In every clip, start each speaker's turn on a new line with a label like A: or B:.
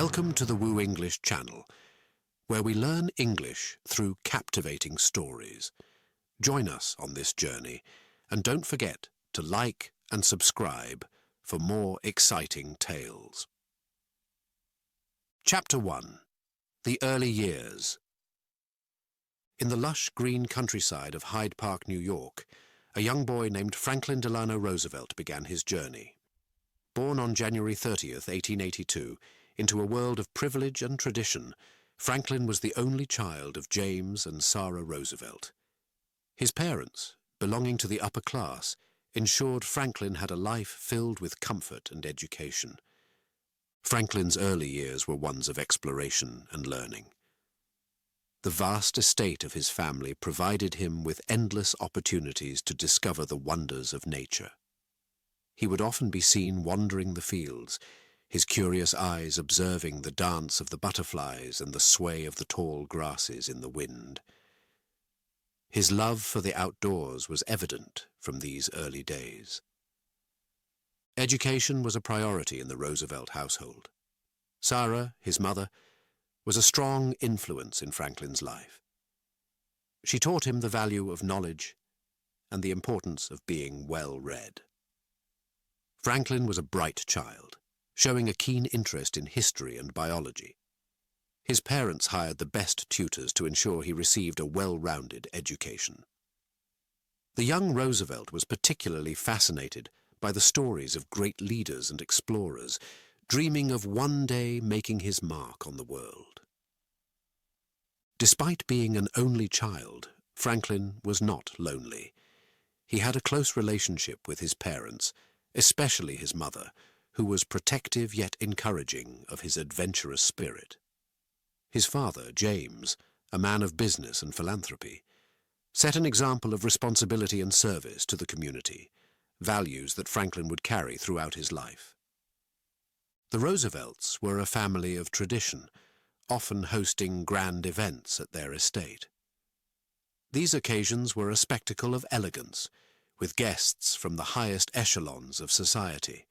A: Welcome to the WooEnglish channel, where we learn English through captivating stories. Join us on this journey, and don't forget to like and subscribe for more exciting tales. Chapter 1. The Early Years. In the lush green countryside of Hyde Park, New York, a young boy named Franklin Delano Roosevelt began his journey. Born on January 30th, 1882, into a world of privilege and tradition, Franklin was the only child of James and Sarah Roosevelt. His parents, belonging to the upper class, ensured Franklin had a life filled with comfort and education. Franklin's early years were ones of exploration and learning. The vast estate of his family provided him with endless opportunities to discover the wonders of nature. He would often be seen wandering the fields, his curious eyes observing the dance of the butterflies and the sway of the tall grasses in the wind. His love for the outdoors was evident from these early days. Education was a priority in the Roosevelt household. Sarah, his mother, was a strong influence in Franklin's life. She taught him the value of knowledge and the importance of being well-read. Franklin was a bright child, showing a keen interest in history and biology. His parents hired the best tutors to ensure he received a well-rounded education. The young Roosevelt was particularly fascinated by the stories of great leaders and explorers, dreaming of one day making his mark on the world. Despite being an only child, Franklin was not lonely. He had a close relationship with his parents, especially his mother, who was protective yet encouraging of his adventurous spirit. His father, James, a man of business and philanthropy, set an example of responsibility and service to the community, values that Franklin would carry throughout his life. The Roosevelts were a family of tradition, often hosting grand events at their estate. These occasions were a spectacle of elegance, with guests from the highest echelons of society.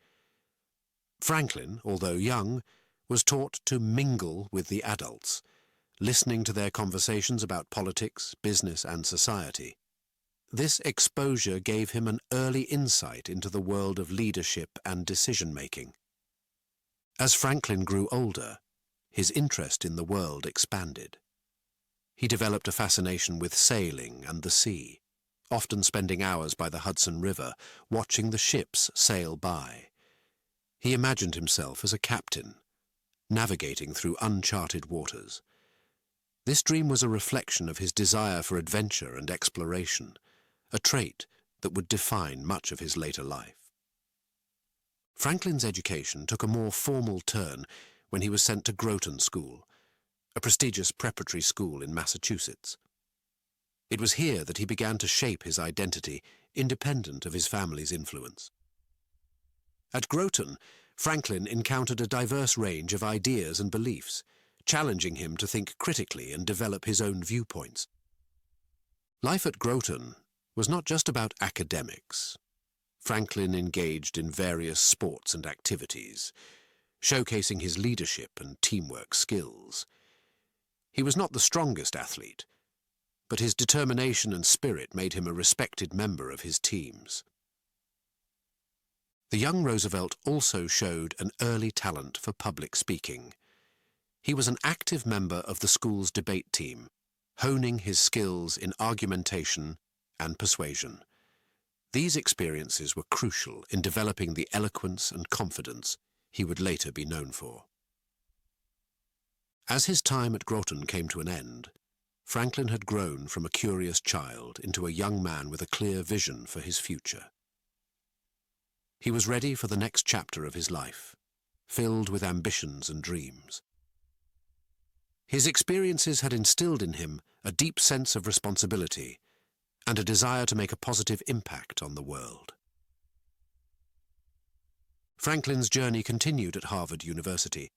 A: Franklin, although young, was taught to mingle with the adults, listening to their conversations about politics, business, and society. This exposure gave him an early insight into the world of leadership and decision-making. As Franklin grew older, his interest in the world expanded. He developed a fascination with sailing and the sea, often spending hours by the Hudson River, watching the ships sail by. He imagined himself as a captain, navigating through uncharted waters. This dream was a reflection of his desire for adventure and exploration, a trait that would define much of his later life. Franklin's education took a more formal turn when he was sent to Groton School, a prestigious preparatory school in Massachusetts. It was here that he began to shape his identity, independent of his family's influence. At Groton, Franklin encountered a diverse range of ideas and beliefs, challenging him to think critically and develop his own viewpoints. Life at Groton was not just about academics. Franklin engaged in various sports and activities, showcasing his leadership and teamwork skills. He was not the strongest athlete, but his determination and spirit made him a respected member of his teams. The young Roosevelt also showed an early talent for public speaking. He was an active member of the school's debate team, honing his skills in argumentation and persuasion. These experiences were crucial in developing the eloquence and confidence he would later be known for. As his time at Groton came to an end, Franklin had grown from a curious child into a young man with a clear vision for his future. He was ready for the next chapter of his life, filled with ambitions and dreams. His experiences had instilled in him a deep sense of responsibility and a desire to make a positive impact on the world. Franklin's journey continued at Harvard University,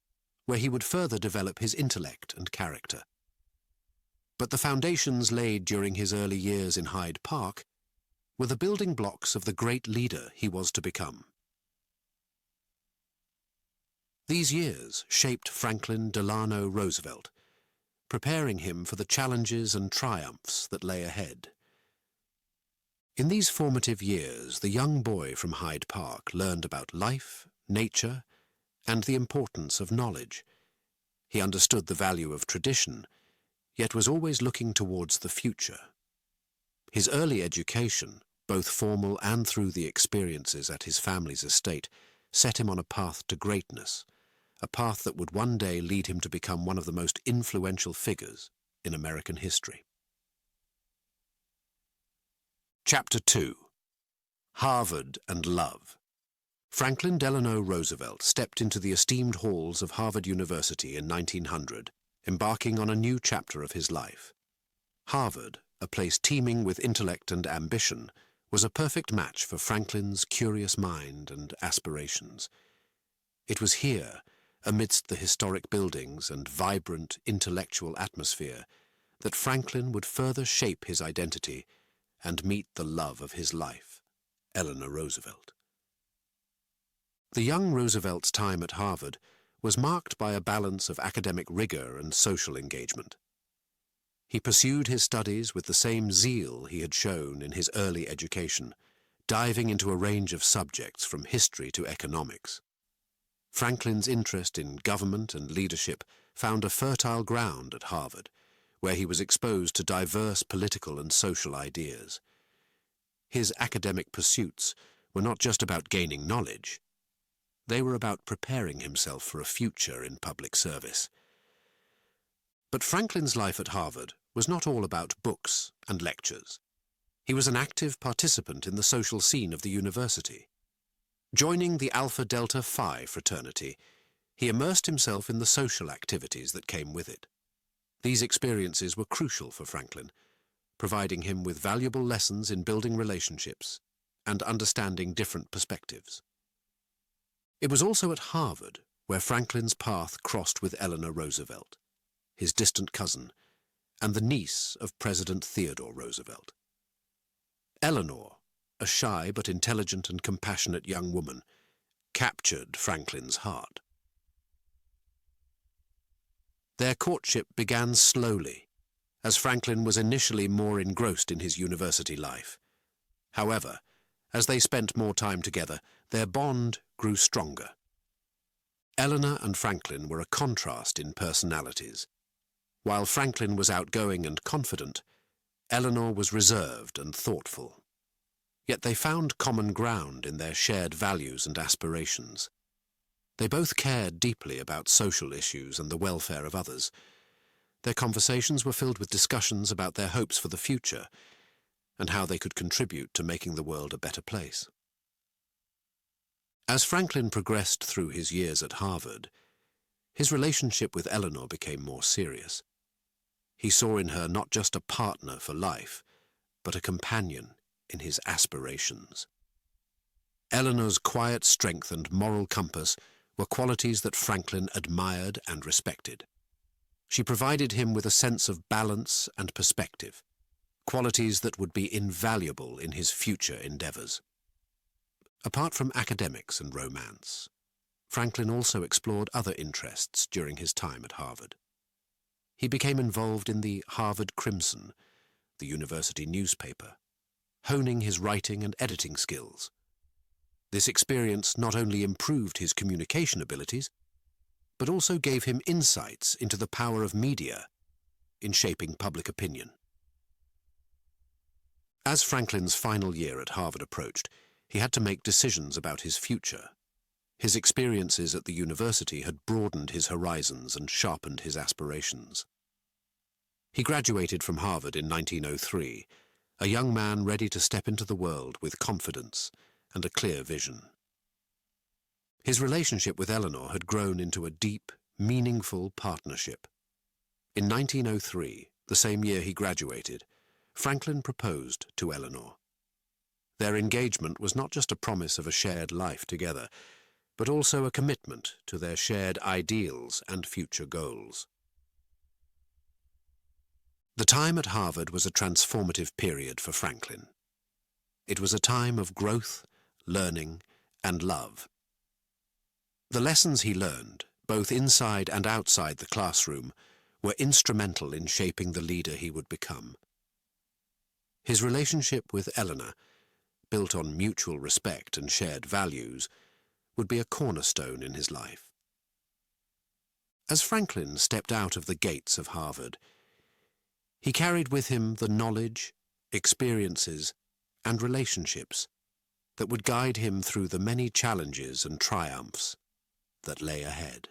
A: where he would further develop his intellect and character. But the foundations laid during his early years in Hyde Park were the building blocks of the great leader he was to become. These years shaped Franklin Delano Roosevelt, preparing him for the challenges and triumphs that lay ahead. In these formative years, the young boy from Hyde Park learned about life, nature, and the importance of knowledge. He understood the value of tradition, yet was always looking towards the future. His early education, both formal and through the experiences at his family's estate, set him on a path to greatness, a path that would one day lead him to become one of the most influential figures in American history. Chapter 2. Harvard and Love. Franklin Delano Roosevelt stepped into the esteemed halls of Harvard University in 1900, embarking on a new chapter of his life. Harvard, a place teeming with intellect and ambition, was a perfect match for Franklin's curious mind and aspirations. It was here, amidst the historic buildings and vibrant intellectual atmosphere, that Franklin would further shape his identity and meet the love of his life, Eleanor Roosevelt. The young Roosevelt's time at Harvard was marked by a balance of academic rigor and social engagement. He pursued his studies with the same zeal he had shown in his early education, diving into a range of subjects from history to economics. Franklin's interest in government and leadership found a fertile ground at Harvard, where he was exposed to diverse political and social ideas. His academic pursuits were not just about gaining knowledge. They were about preparing himself for a future in public service. But Franklin's life at Harvard was not all about books and lectures. He was an active participant in the social scene of the university. Joining the Alpha Delta Phi fraternity, he immersed himself in the social activities that came with it. These experiences were crucial for Franklin, providing him with valuable lessons in building relationships and understanding different perspectives. It was also at Harvard where Franklin's path crossed with Eleanor Roosevelt, his distant cousin, and the niece of President Theodore Roosevelt. Eleanor, a shy but intelligent and compassionate young woman, captured Franklin's heart. Their courtship began slowly, as Franklin was initially more engrossed in his university life. However, as they spent more time together, their bond grew stronger. Eleanor and Franklin were a contrast in personalities. While Franklin was outgoing and confident, Eleanor was reserved and thoughtful. Yet they found common ground in their shared values and aspirations. They both cared deeply about social issues and the welfare of others. Their conversations were filled with discussions about their hopes for the future and how they could contribute to making the world a better place. As Franklin progressed through his years at Harvard, his relationship with Eleanor became more serious. He saw in her not just a partner for life, but a companion in his aspirations. Eleanor's quiet strength and moral compass were qualities that Franklin admired and respected. She provided him with a sense of balance and perspective, qualities that would be invaluable in his future endeavors. Apart from academics and romance, Franklin also explored other interests during his time at Harvard. He became involved in the Harvard Crimson, the university newspaper, honing his writing and editing skills. This experience not only improved his communication abilities, but also gave him insights into the power of media in shaping public opinion. As Franklin's final year at Harvard approached, he had to make decisions about his future. His experiences at the university had broadened his horizons and sharpened his aspirations. He graduated from Harvard in 1903, a young man ready to step into the world with confidence and a clear vision. His relationship with Eleanor had grown into a deep, meaningful partnership. In 1903, the same year he graduated, Franklin proposed to Eleanor. Their engagement was not just a promise of a shared life together, but also a commitment to their shared ideals and future goals. The time at Harvard was a transformative period for Franklin. It was a time of growth, learning, and love. The lessons he learned, both inside and outside the classroom, were instrumental in shaping the leader he would become. His relationship with Eleanor, built on mutual respect and shared values, would be a cornerstone in his life. As Franklin stepped out of the gates of Harvard, he carried with him the knowledge, experiences, and relationships that would guide him through the many challenges and triumphs that lay ahead.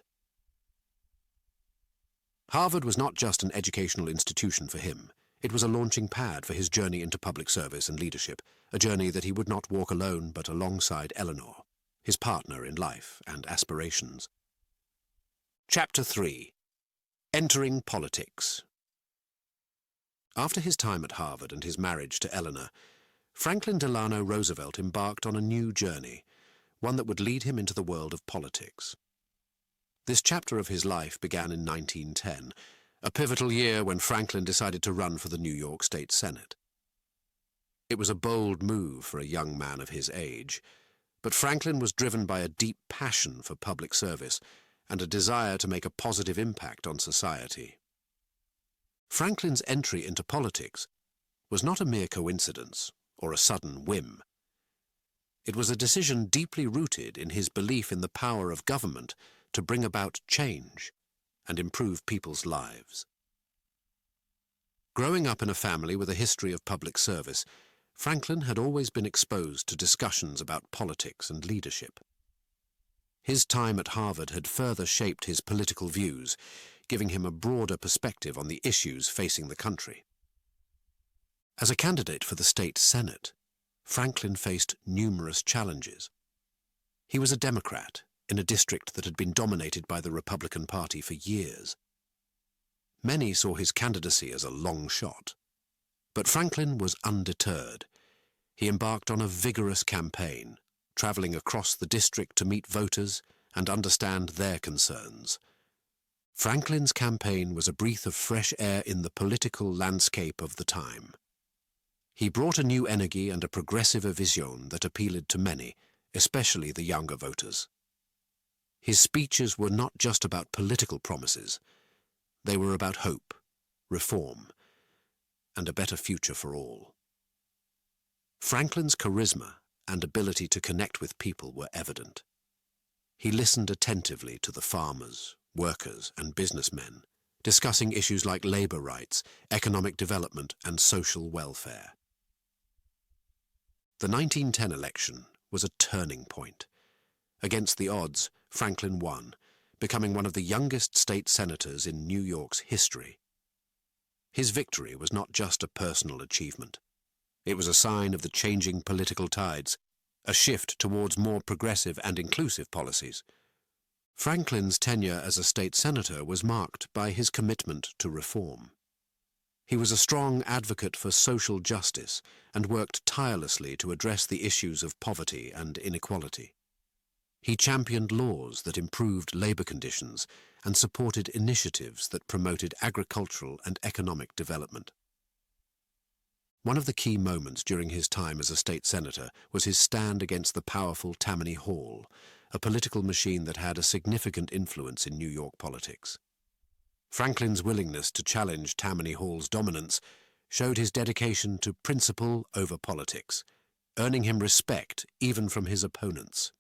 A: Harvard was not just an educational institution for him. It was a launching pad for his journey into public service and leadership, a journey that he would not walk alone but alongside Eleanor, his partner in life and aspirations. Chapter 3. Entering Politics. After his time at Harvard and his marriage to Eleanor, Franklin Delano Roosevelt embarked on a new journey, one that would lead him into the world of politics. This chapter of his life began in 1910, a pivotal year when Franklin decided to run for the New York State Senate. It was a bold move for a young man of his age, but Franklin was driven by a deep passion for public service and a desire to make a positive impact on society. Franklin's entry into politics was not a mere coincidence or a sudden whim. It was a decision deeply rooted in his belief in the power of government to bring about change and improve people's lives. Growing up in a family with a history of public service, Franklin had always been exposed to discussions about politics and leadership. His time at Harvard had further shaped his political views, giving him a broader perspective on the issues facing the country. As a candidate for the state Senate, Franklin faced numerous challenges. He was a Democrat in a district that had been dominated by the Republican Party for years. Many saw his candidacy as a long shot, but Franklin was undeterred. He embarked on a vigorous campaign, traveling across the district to meet voters and understand their concerns. Franklin's campaign was a breath of fresh air in the political landscape of the time. He brought a new energy and a progressive vision that appealed to many, especially the younger voters. His speeches were not just about political promises. They were about hope, reform, and a better future for all. Franklin's charisma and ability to connect with people were evident. He listened attentively to the farmers, workers, and businessmen, discussing issues like labor rights, economic development, and social welfare. The 1910 election was a turning point. Against the odds, Franklin won, becoming one of the youngest state senators in New York's history. His victory was not just a personal achievement. It was a sign of the changing political tides, a shift towards more progressive and inclusive policies. Franklin's tenure as a state senator was marked by his commitment to reform. He was a strong advocate for social justice and worked tirelessly to address the issues of poverty and inequality. He championed laws that improved labor conditions and supported initiatives that promoted agricultural and economic development. One of the key moments during his time as a state senator was his stand against the powerful Tammany Hall, a political machine that had a significant influence in New York politics. Franklin's willingness to challenge Tammany Hall's dominance showed his dedication to principle over politics, earning him respect even from his opponents.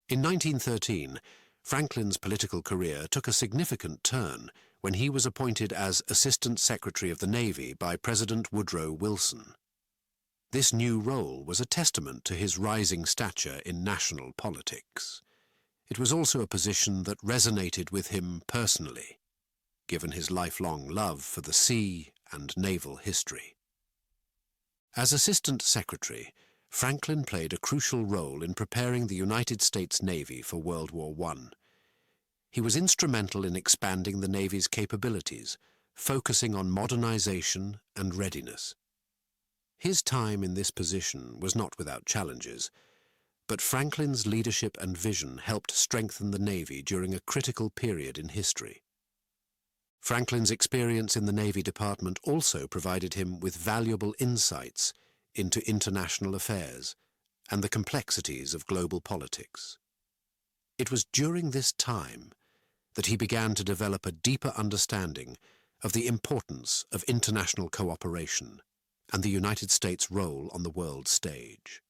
A: In 1913, Franklin's political career took a significant turn when he was appointed as Assistant Secretary of the Navy by President Woodrow Wilson. This new role was a testament to his rising stature in national politics. It was also a position that resonated with him personally, given his lifelong love for the sea and naval history. As Assistant Secretary, Franklin played a crucial role in preparing the United States Navy for World War I. He was instrumental in expanding the Navy's capabilities, focusing on modernization and readiness. His time in this position was not without challenges, but Franklin's leadership and vision helped strengthen the Navy during a critical period in history. Franklin's experience in the Navy Department also provided him with valuable insights into international affairs and the complexities of global politics. It was during this time that he began to develop a deeper understanding of the importance of international cooperation and the United States' role on the world stage.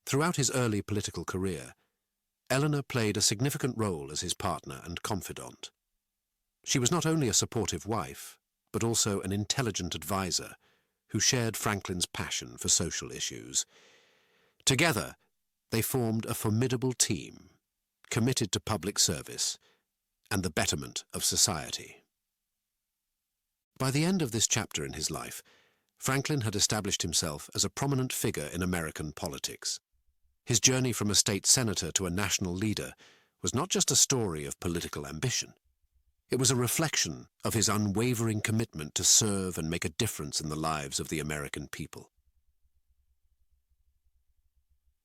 A: Throughout his early political career, Eleanor played a significant role as his partner and confidant. She was not only a supportive wife, but also an intelligent advisor who shared Franklin's passion for social issues. Together, they formed a formidable team, committed to public service and the betterment of society. By the end of this chapter in his life, Franklin had established himself as a prominent figure in American politics. His journey from a state senator to a national leader was not just a story of political ambition. It was a reflection of his unwavering commitment to serve and make a difference in the lives of the American people.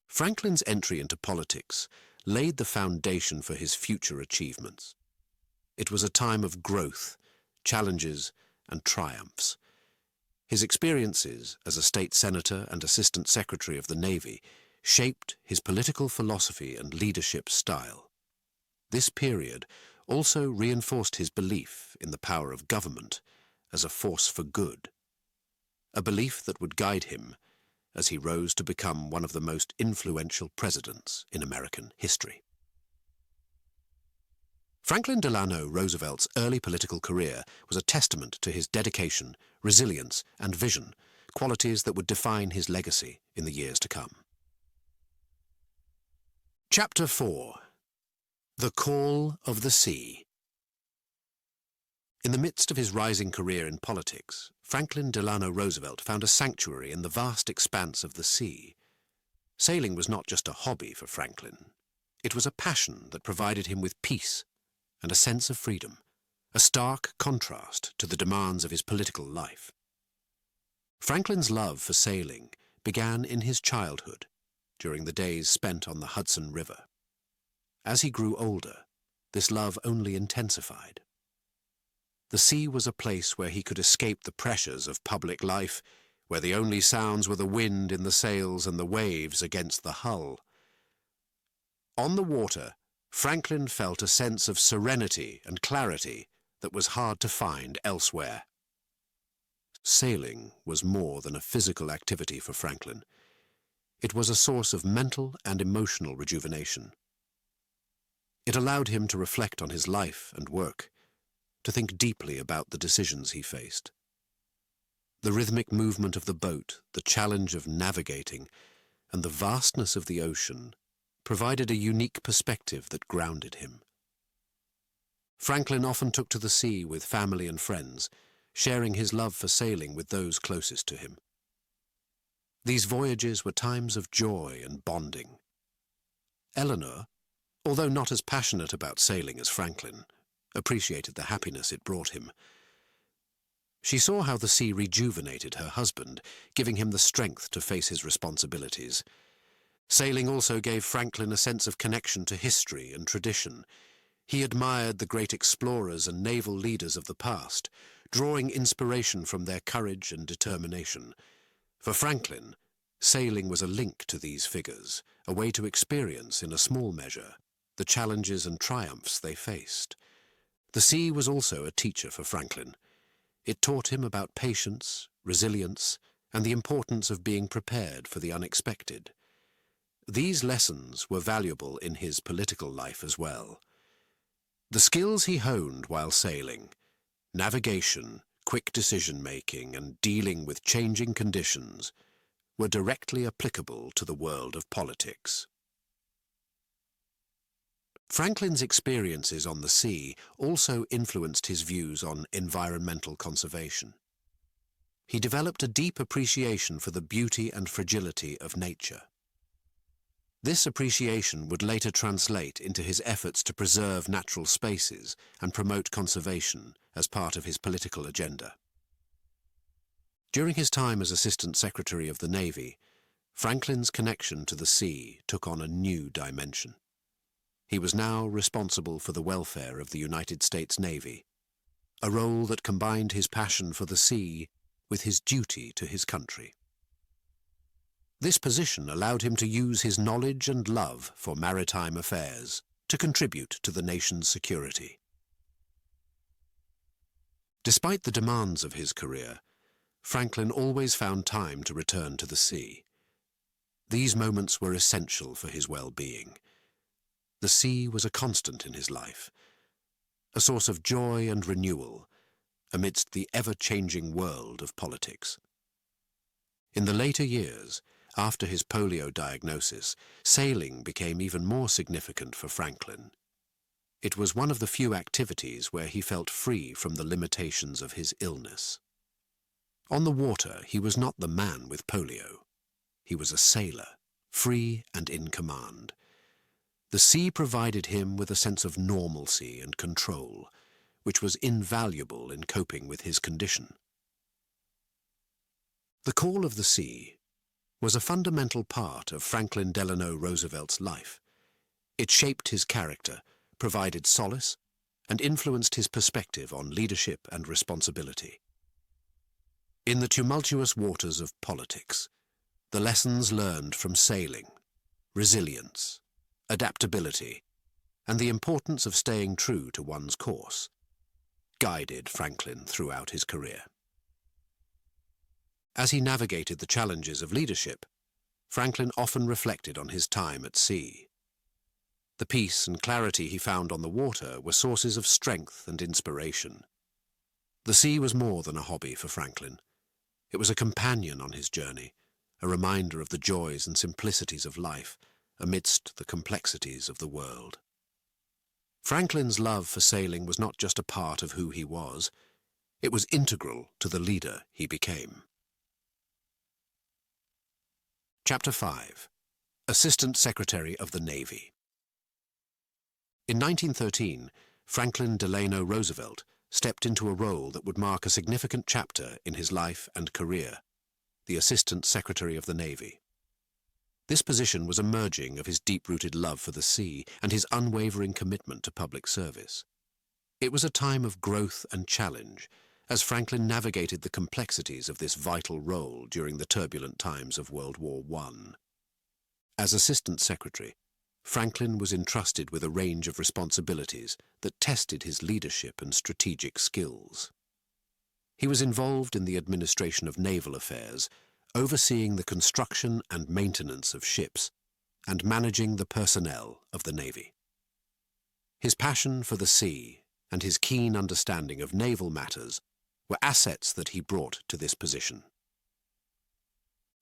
A: Franklin's entry into politics laid the foundation for his future achievements. It was a time of growth, challenges, and triumphs. His experiences as a state senator and assistant secretary of the Navy shaped his political philosophy and leadership style. This period also reinforced his belief in the power of government as a force for good, a belief that would guide him as he rose to become one of the most influential presidents in American history. Franklin Delano Roosevelt's early political career was a testament to his dedication, resilience, and vision, qualities that would define his legacy in the years to come. Chapter 4. The Call of the Sea. In the midst of his rising career in politics, Franklin Delano Roosevelt found a sanctuary in the vast expanse of the sea. Sailing was not just a hobby for Franklin. It was a passion that provided him with peace and a sense of freedom, a stark contrast to the demands of his political life. Franklin's love for sailing began in his childhood, during the days spent on the Hudson River. As he grew older, this love only intensified. The sea was a place where he could escape the pressures of public life, where the only sounds were the wind in the sails and the waves against the hull. On the water, Franklin felt a sense of serenity and clarity that was hard to find elsewhere. Sailing was more than a physical activity for Franklin. It was a source of mental and emotional rejuvenation. It allowed him to reflect on his life and work, to think deeply about the decisions he faced. The rhythmic movement of the boat, the challenge of navigating, and the vastness of the ocean provided a unique perspective that grounded him. Franklin often took to the sea with family and friends, sharing his love for sailing with those closest to him. These voyages were times of joy and bonding. Eleanor, although not as passionate about sailing as Franklin, appreciated the happiness it brought him. She saw how the sea rejuvenated her husband, giving him the strength to face his responsibilities. Sailing also gave Franklin a sense of connection to history and tradition. He admired the great explorers and naval leaders of the past, drawing inspiration from their courage and determination. For Franklin, sailing was a link to these figures, a way to experience, in a small measure, the challenges and triumphs they faced. The sea was also a teacher for Franklin. It taught him about patience, resilience, and the importance of being prepared for the unexpected. These lessons were valuable in his political life as well. The skills he honed while sailing, navigation, quick decision-making, and dealing with changing conditions, were directly applicable to the world of politics. Franklin's experiences on the sea also influenced his views on environmental conservation. He developed a deep appreciation for the beauty and fragility of nature. This appreciation would later translate into his efforts to preserve natural spaces and promote conservation as part of his political agenda. During his time as Assistant Secretary of the Navy, Franklin's connection to the sea took on a new dimension. He was now responsible for the welfare of the United States Navy, a role that combined his passion for the sea with his duty to his country. This position allowed him to use his knowledge and love for maritime affairs to contribute to the nation's security. Despite the demands of his career, Franklin always found time to return to the sea. These moments were essential for his well-being. The sea was a constant in his life, a source of joy and renewal amidst the ever-changing world of politics. In the later years, after his polio diagnosis, sailing became even more significant for Franklin. It was one of the few activities where he felt free from the limitations of his illness. On the water, he was not the man with polio. He was a sailor, free and in command. The sea provided him with a sense of normalcy and control, which was invaluable in coping with his condition. The call of the sea was a fundamental part of Franklin Delano Roosevelt's life. It shaped his character, provided solace, and influenced his perspective on leadership and responsibility. In the tumultuous waters of politics, the lessons learned from sailing, resilience, adaptability, and the importance of staying true to one's course guided Franklin throughout his career. As he navigated the challenges of leadership, Franklin often reflected on his time at sea. The peace and clarity he found on the water were sources of strength and inspiration. The sea was more than a hobby for Franklin. It was a companion on his journey, a reminder of the joys and simplicities of life amidst the complexities of the world. Franklin's love for sailing was not just a part of who he was, it was integral to the leader he became. Chapter 5. Assistant Secretary of the Navy. In 1913, Franklin Delano Roosevelt stepped into a role that would mark a significant chapter in his life and career, the Assistant Secretary of the Navy. This position was a merging of his deep-rooted love for the sea and his unwavering commitment to public service. It was a time of growth and challenge, as Franklin navigated the complexities of this vital role during the turbulent times of World War I. As Assistant Secretary, Franklin was entrusted with a range of responsibilities that tested his leadership and strategic skills. He was involved in the administration of naval affairs, overseeing the construction and maintenance of ships, and managing the personnel of the Navy. His passion for the sea and his keen understanding of naval matters were assets that he brought to this position.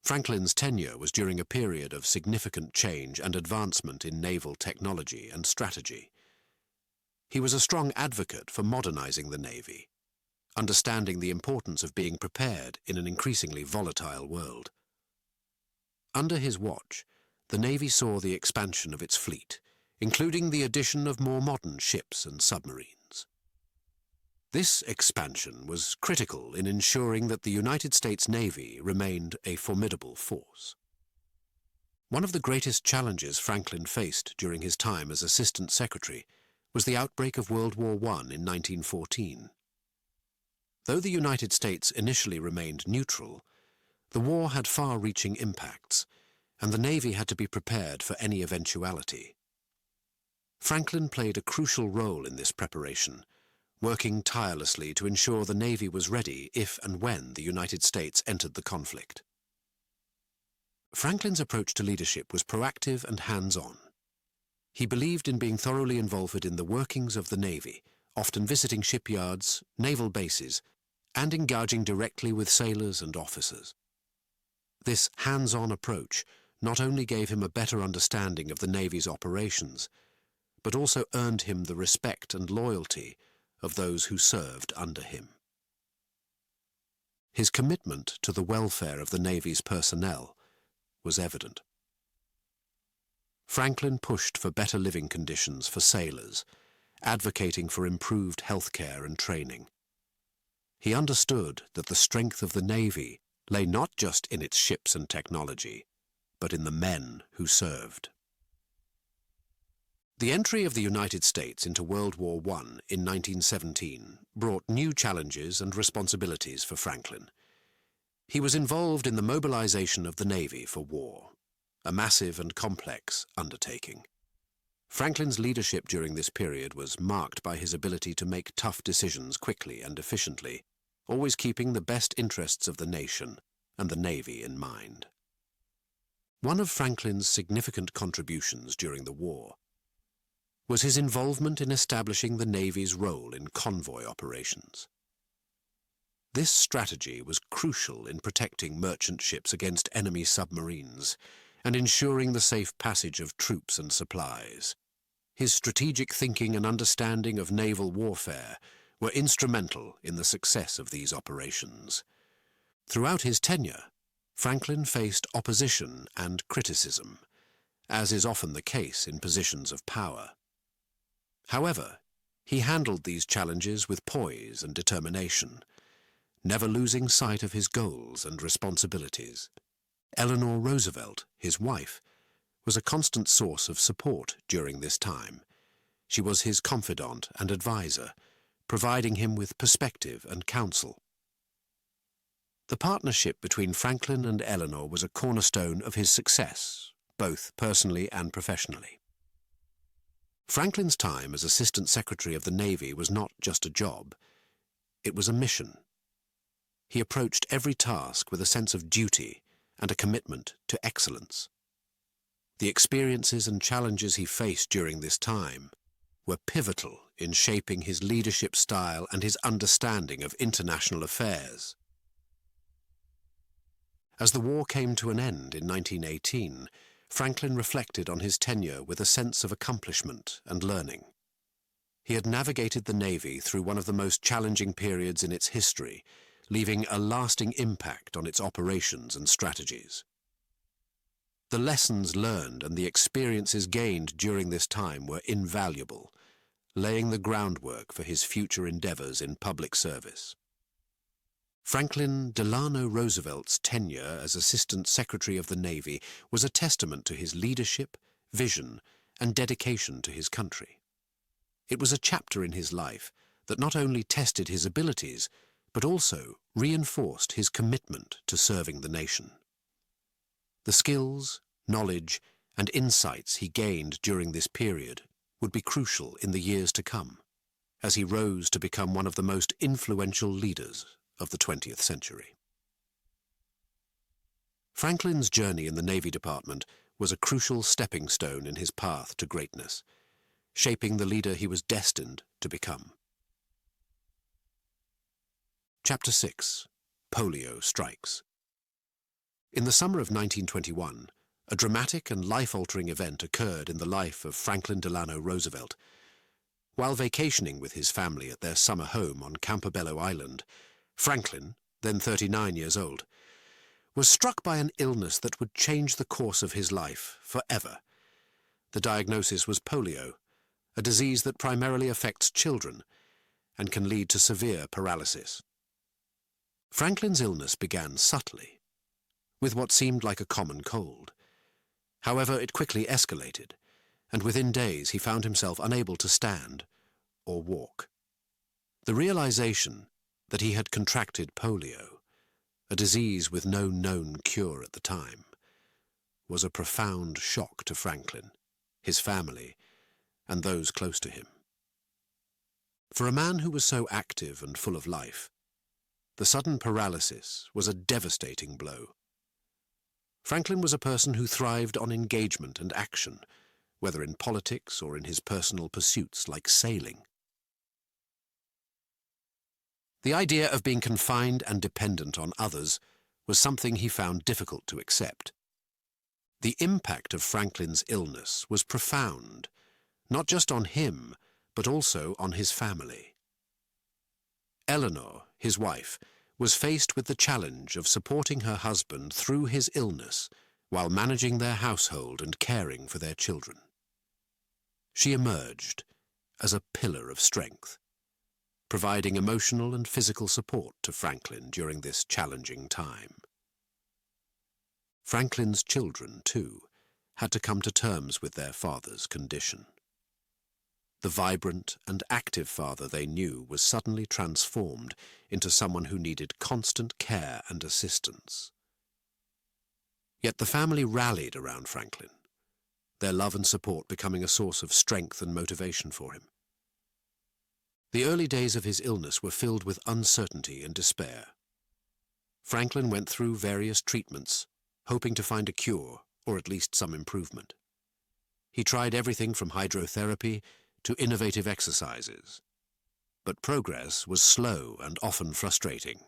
A: Franklin's tenure was during a period of significant change and advancement in naval technology and strategy. He was a strong advocate for modernizing the Navy, understanding the importance of being prepared in an increasingly volatile world. Under his watch, the Navy saw the expansion of its fleet, including the addition of more modern ships and submarines. This expansion was critical in ensuring that the United States Navy remained a formidable force. One of the greatest challenges Franklin faced during his time as Assistant Secretary was the outbreak of World War I in 1914. Though the United States initially remained neutral, the war had far-reaching impacts, and the Navy had to be prepared for any eventuality. Franklin played a crucial role in this preparation, working tirelessly to ensure the Navy was ready if and when the United States entered the conflict. Franklin's approach to leadership was proactive and hands-on. He believed in being thoroughly involved in the workings of the Navy, often visiting shipyards, naval bases, and engaging directly with sailors and officers. This hands-on approach not only gave him a better understanding of the Navy's operations, but also earned him the respect and loyalty of those who served under him. His commitment to the welfare of the Navy's personnel was evident. Franklin pushed for better living conditions for sailors, advocating for improved healthcare and training. He understood that the strength of the Navy lay not just in its ships and technology, but in the men who served. The entry of the United States into World War I in 1917 brought new challenges and responsibilities for Franklin. He was involved in the mobilization of the Navy for war, a massive and complex undertaking. Franklin's leadership during this period was marked by his ability to make tough decisions quickly and efficiently, always keeping the best interests of the nation and the Navy in mind. One of Franklin's significant contributions during the war was his involvement in establishing the Navy's role in convoy operations. This strategy was crucial in protecting merchant ships against enemy submarines and ensuring the safe passage of troops and supplies. His strategic thinking and understanding of naval warfare were instrumental in the success of these operations. Throughout his tenure, Franklin faced opposition and criticism, as is often the case in positions of power. However, he handled these challenges with poise and determination, never losing sight of his goals and responsibilities. Eleanor Roosevelt, his wife, was a constant source of support during this time. She was his confidant and advisor, providing him with perspective and counsel. The partnership between Franklin and Eleanor was a cornerstone of his success, both personally and professionally. Franklin's time as Assistant Secretary of the Navy was not just a job, it was a mission. He approached every task with a sense of duty and a commitment to excellence. The experiences and challenges he faced during this time were pivotal in shaping his leadership style and his understanding of international affairs. As the war came to an end in 1918, Franklin reflected on his tenure with a sense of accomplishment and learning. He had navigated the Navy through one of the most challenging periods in its history, leaving a lasting impact on its operations and strategies. The lessons learned and the experiences gained during this time were invaluable, laying the groundwork for his future endeavors in public service. Franklin Delano Roosevelt's tenure as Assistant Secretary of the Navy was a testament to his leadership, vision, and dedication to his country. It was a chapter in his life that not only tested his abilities, but also reinforced his commitment to serving the nation. The skills, knowledge, and insights he gained during this period would be crucial in the years to come, as he rose to become one of the most influential leaders of the 20th century. Franklin's journey in the Navy Department was a crucial stepping stone in his path to greatness, shaping the leader he was destined to become. Chapter 6. Polio Strikes. In the summer of 1921, a dramatic and life-altering event occurred in the life of Franklin Delano Roosevelt. While vacationing with his family at their summer home on Campobello Island, Franklin, then 39 years old, was struck by an illness that would change the course of his life forever. The diagnosis was polio, a disease that primarily affects children and can lead to severe paralysis. Franklin's illness began subtly, with what seemed like a common cold. However, it quickly escalated, and within days he found himself unable to stand or walk. The realization that he had contracted polio, a disease with no known cure at the time, was a profound shock to Franklin, his family, and those close to him. For a man who was so active and full of life, the sudden paralysis was a devastating blow. Franklin was a person who thrived on engagement and action, whether in politics or in his personal pursuits like sailing. The idea of being confined and dependent on others was something he found difficult to accept. The impact of Franklin's illness was profound, not just on him, but also on his family. Eleanor, his wife, was faced with the challenge of supporting her husband through his illness while managing their household and caring for their children. She emerged as a pillar of strength, providing emotional and physical support to Franklin during this challenging time. Franklin's children, too, had to come to terms with their father's condition. The vibrant and active father they knew was suddenly transformed into someone who needed constant care and assistance. Yet the family rallied around Franklin, their love and support becoming a source of strength and motivation for him. The early days of his illness were filled with uncertainty and despair. Franklin went through various treatments, hoping to find a cure or at least some improvement. He tried everything from hydrotherapy to innovative exercises, but progress was slow and often frustrating.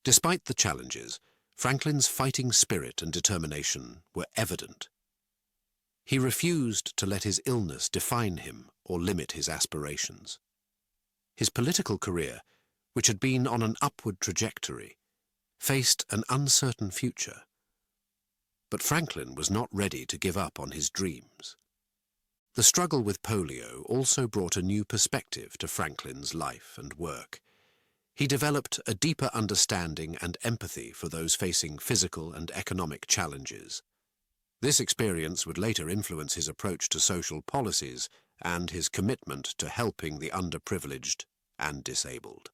A: Despite the challenges, Franklin's fighting spirit and determination were evident. He refused to let his illness define him or limit his aspirations. His political career, which had been on an upward trajectory, faced an uncertain future. But Franklin was not ready to give up on his dreams. The struggle with polio also brought a new perspective to Franklin's life and work. He developed a deeper understanding and empathy for those facing physical and economic challenges. This experience would later influence his approach to social policies and his commitment to helping the underprivileged and disabled.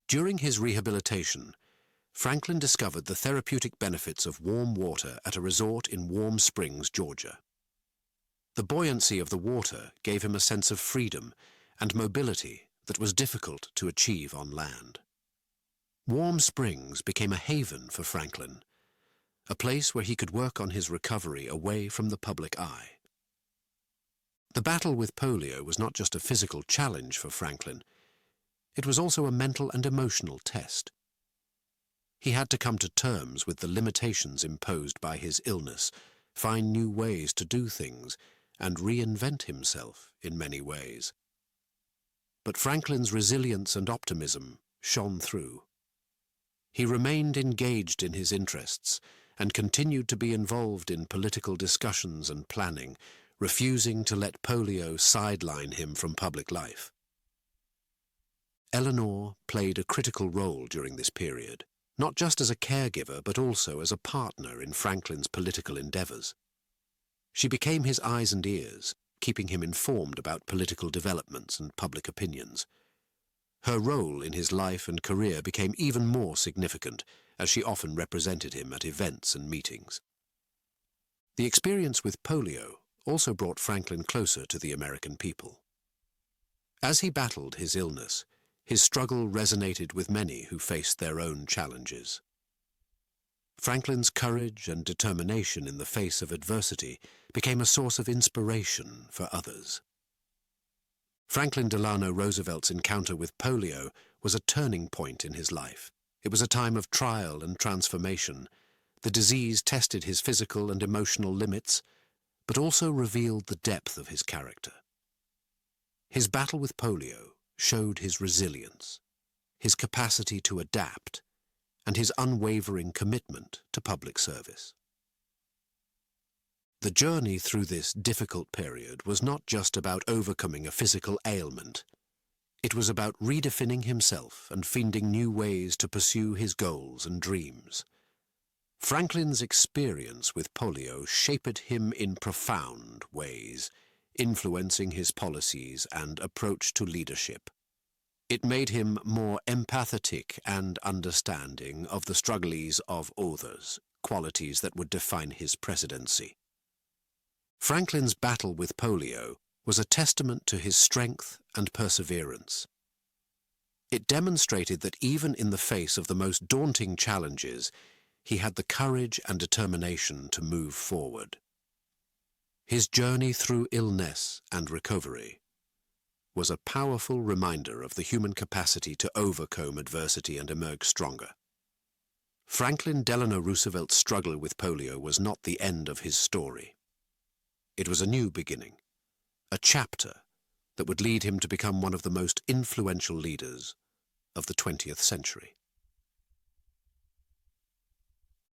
A: During his rehabilitation, Franklin discovered the therapeutic benefits of warm water at a resort in Warm Springs, Georgia. The buoyancy of the water gave him a sense of freedom and mobility that was difficult to achieve on land. Warm Springs became a haven for Franklin, a place where he could work on his recovery away from the public eye. The battle with polio was not just a physical challenge for Franklin, it was also a mental and emotional test. He had to come to terms with the limitations imposed by his illness, find new ways to do things, and reinvent himself in many ways. But Franklin's resilience and optimism shone through. He remained engaged in his interests and continued to be involved in political discussions and planning, refusing to let polio sideline him from public life. Eleanor played a critical role during this period, not just as a caregiver but also as a partner in Franklin's political endeavors. She became his eyes and ears, keeping him informed about political developments and public opinions. Her role in his life and career became even more significant, as she often represented him at events and meetings. The experience with polio also brought Franklin closer to the American people. As he battled his illness, his struggle resonated with many who faced their own challenges. Franklin's courage and determination in the face of adversity became a source of inspiration for others. Franklin Delano Roosevelt's encounter with polio was a turning point in his life. It was a time of trial and transformation. The disease tested his physical and emotional limits, but also revealed the depth of his character. His battle with polio showed his resilience, his capacity to adapt, and his unwavering commitment to public service. The journey through this difficult period was not just about overcoming a physical ailment. It was about redefining himself and finding new ways to pursue his goals and dreams. Franklin's experience with polio shaped him in profound ways, influencing his policies and approach to leadership. It made him more empathetic and understanding of the struggles of others, qualities that would define his presidency. Franklin's battle with polio was a testament to his strength and perseverance. It demonstrated that even in the face of the most daunting challenges, he had the courage and determination to move forward. His journey through illness and recovery was a powerful reminder of the human capacity to overcome adversity and emerge stronger. Franklin Delano Roosevelt's struggle with polio was not the end of his story. It was a new beginning, a chapter that would lead him to become one of the most influential leaders of the 20th century.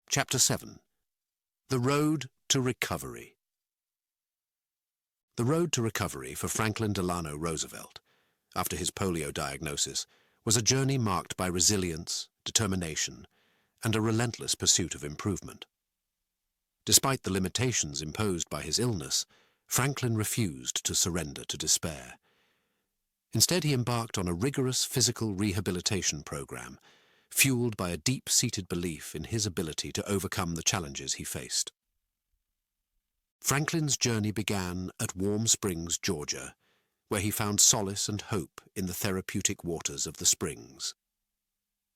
A: Chapter 7. The Road to Recovery. The road to recovery for Franklin Delano Roosevelt, after his polio diagnosis, was a journey marked by resilience, determination, and a relentless pursuit of improvement. Despite the limitations imposed by his illness, Franklin refused to surrender to despair. Instead, he embarked on a rigorous physical rehabilitation program, fueled by a deep-seated belief in his ability to overcome the challenges he faced. Franklin's journey began at Warm Springs, Georgia, where he found solace and hope in the therapeutic waters of the springs.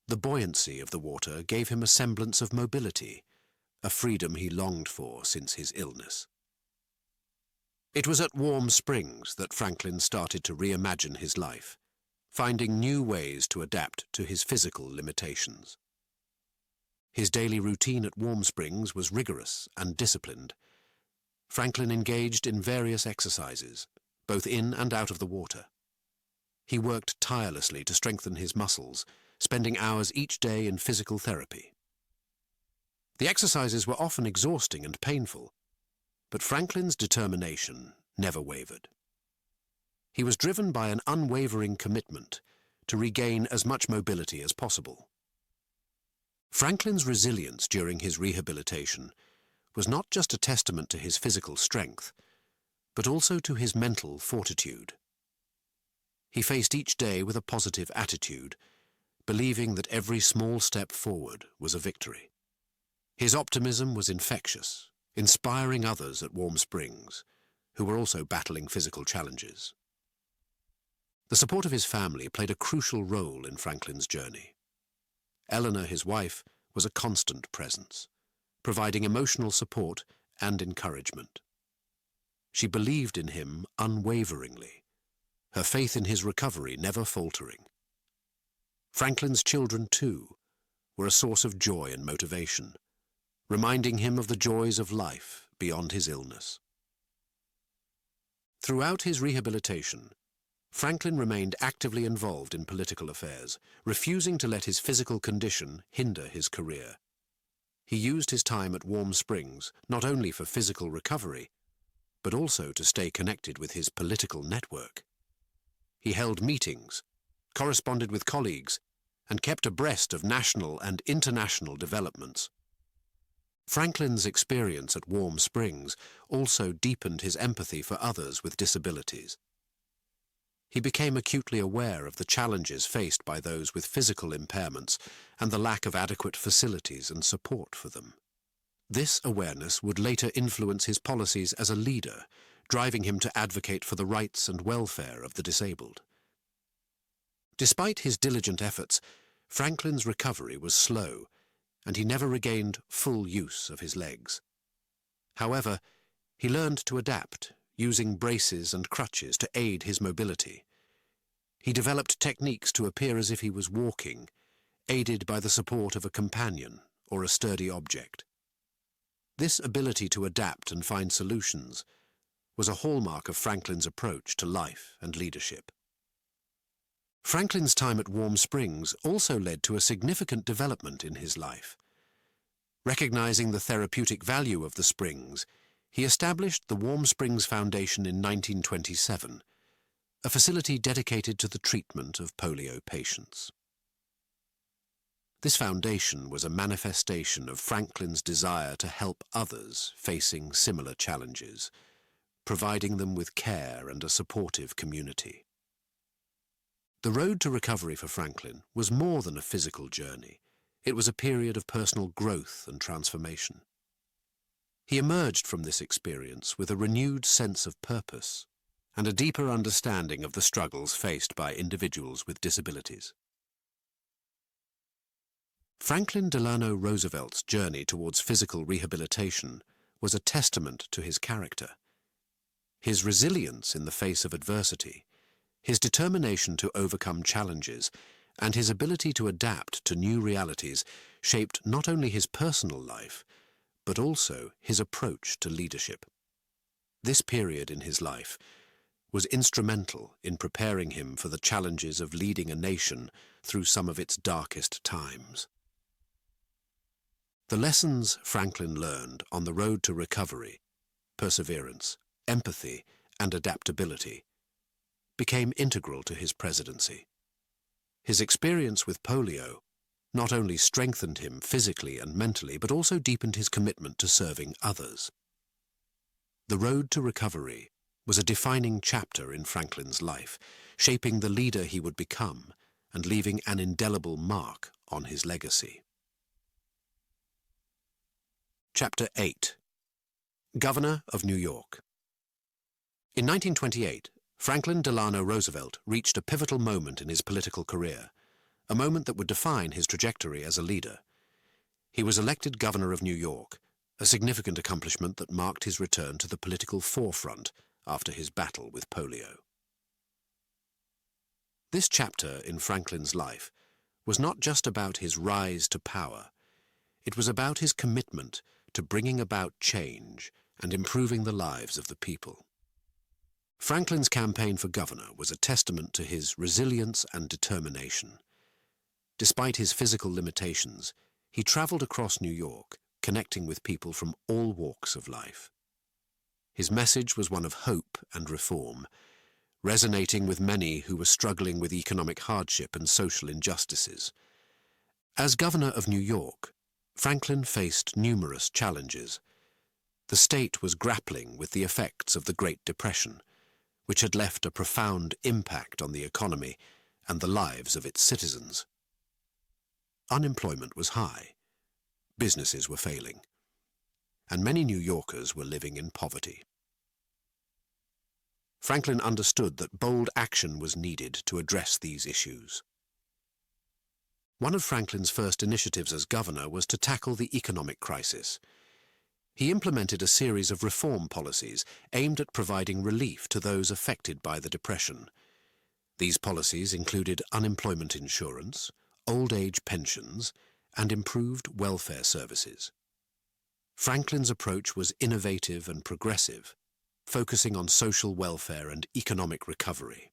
A: The buoyancy of the water gave him a semblance of mobility, a freedom he longed for since his illness. It was at Warm Springs that Franklin started to reimagine his life, finding new ways to adapt to his physical limitations. His daily routine at Warm Springs was rigorous and disciplined. Franklin engaged in various exercises, both in and out of the water. He worked tirelessly to strengthen his muscles, spending hours each day in physical therapy. The exercises were often exhausting and painful, but Franklin's determination never wavered. He was driven by an unwavering commitment to regain as much mobility as possible. Franklin's resilience during his rehabilitation was not just a testament to his physical strength, but also to his mental fortitude. He faced each day with a positive attitude, believing that every small step forward was a victory. His optimism was infectious, inspiring others at Warm Springs, who were also battling physical challenges. The support of his family played a crucial role in Franklin's journey. Eleanor, his wife, was a constant presence, providing emotional support and encouragement. She believed in him unwaveringly, her faith in his recovery never faltering. Franklin's children, too, were a source of joy and motivation, reminding him of the joys of life beyond his illness. Throughout his rehabilitation, Franklin remained actively involved in political affairs, refusing to let his physical condition hinder his career. He used his time at Warm Springs not only for physical recovery, but also to stay connected with his political network. He held meetings, corresponded with colleagues, and kept abreast of national and international developments. Franklin's experience at Warm Springs also deepened his empathy for others with disabilities. He became acutely aware of the challenges faced by those with physical impairments and the lack of adequate facilities and support for them. This awareness would later influence his policies as a leader, driving him to advocate for the rights and welfare of the disabled. Despite his diligent efforts, Franklin's recovery was slow, and he never regained full use of his legs. However, he learned to adapt, using braces and crutches to aid his mobility. He developed techniques to appear as if he was walking, aided by the support of a companion or a sturdy object. This ability to adapt and find solutions was a hallmark of Franklin's approach to life and leadership. Franklin's time at Warm Springs also led to a significant development in his life. Recognizing the therapeutic value of the springs, he established the Warm Springs Foundation in 1927, a facility dedicated to the treatment of polio patients. This foundation was a manifestation of Franklin's desire to help others facing similar challenges, providing them with care and a supportive community. The road to recovery for Franklin was more than a physical journey. It was a period of personal growth and transformation. He emerged from this experience with a renewed sense of purpose and a deeper understanding of the struggles faced by individuals with disabilities. Franklin Delano Roosevelt's journey towards physical rehabilitation was a testament to his character. His resilience in the face of adversity, his determination to overcome challenges, and his ability to adapt to new realities shaped not only his personal life, but also his approach to leadership. This period in his life was instrumental in preparing him for the challenges of leading a nation through some of its darkest times. The lessons Franklin learned on the road to recovery, perseverance, empathy, and adaptability became integral to his presidency. His experience with polio not only strengthened him physically and mentally, but also deepened his commitment to serving others. The road to recovery was a defining chapter in Franklin's life, shaping the leader he would become and leaving an indelible mark on his legacy. Chapter 8. Governor of New York. In 1928, Franklin Delano Roosevelt reached a pivotal moment in his political career, a moment that would define his trajectory as a leader. He was elected governor of New York, a significant accomplishment that marked his return to the political forefront after his battle with polio. This chapter in Franklin's life was not just about his rise to power. It was about his commitment to bringing about change and improving the lives of the people. Franklin's campaign for governor was a testament to his resilience and determination. Despite his physical limitations, he traveled across New York, connecting with people from all walks of life. His message was one of hope and reform, resonating with many who were struggling with economic hardship and social injustices. As governor of New York, Franklin faced numerous challenges. The state was grappling with the effects of the Great Depression, which had left a profound impact on the economy and the lives of its citizens. Unemployment was high, businesses were failing, and many New Yorkers were living in poverty. Franklin understood that bold action was needed to address these issues. One of Franklin's first initiatives as governor was to tackle the economic crisis. He implemented a series of reform policies aimed at providing relief to those affected by the Depression. These policies included unemployment insurance, old age pensions, and improved welfare services. Franklin's approach was innovative and progressive, focusing on social welfare and economic recovery.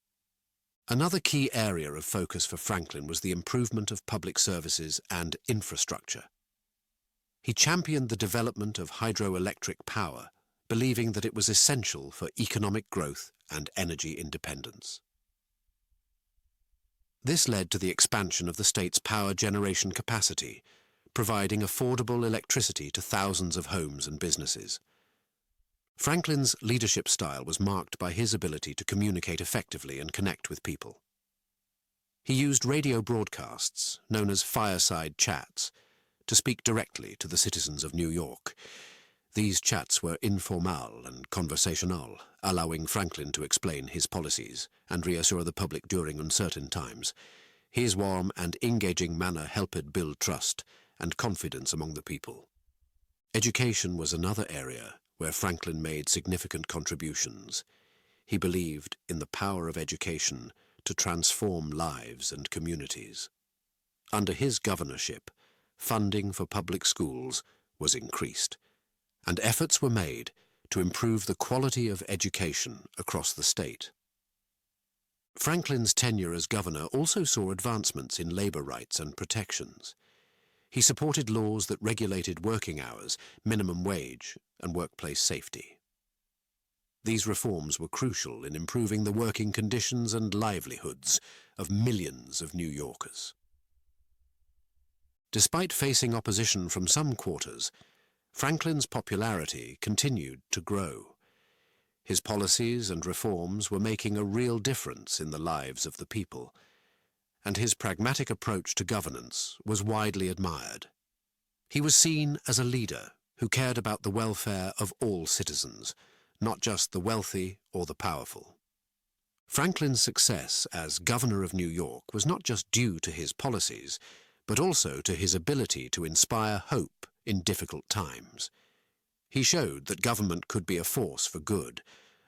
A: Another key area of focus for Franklin was the improvement of public services and infrastructure. He championed the development of hydroelectric power, believing that it was essential for economic growth and energy independence. This led to the expansion of the state's power generation capacity, providing affordable electricity to thousands of homes and businesses. Franklin's leadership style was marked by his ability to communicate effectively and connect with people. He used radio broadcasts, known as fireside chats, to speak directly to the citizens of New York. These chats were informal and conversational, allowing Franklin to explain his policies and reassure the public during uncertain times. His warm and engaging manner helped build trust and confidence among the people. Education was another area where Franklin made significant contributions. He believed in the power of education to transform lives and communities. Under his governorship, funding for public schools was increased, and efforts were made to improve the quality of education across the state. Franklin's tenure as governor also saw advancements in labor rights and protections. He supported laws that regulated working hours, minimum wage, and workplace safety. These reforms were crucial in improving the working conditions and livelihoods of millions of New Yorkers. Despite facing opposition from some quarters, Franklin's popularity continued to grow. His policies and reforms were making a real difference in the lives of the people, and his pragmatic approach to governance was widely admired. He was seen as a leader who cared about the welfare of all citizens, not just the wealthy or the powerful. Franklin's success as governor of New York was not just due to his policies, but also to his ability to inspire hope in difficult times. He showed that government could be a force for good,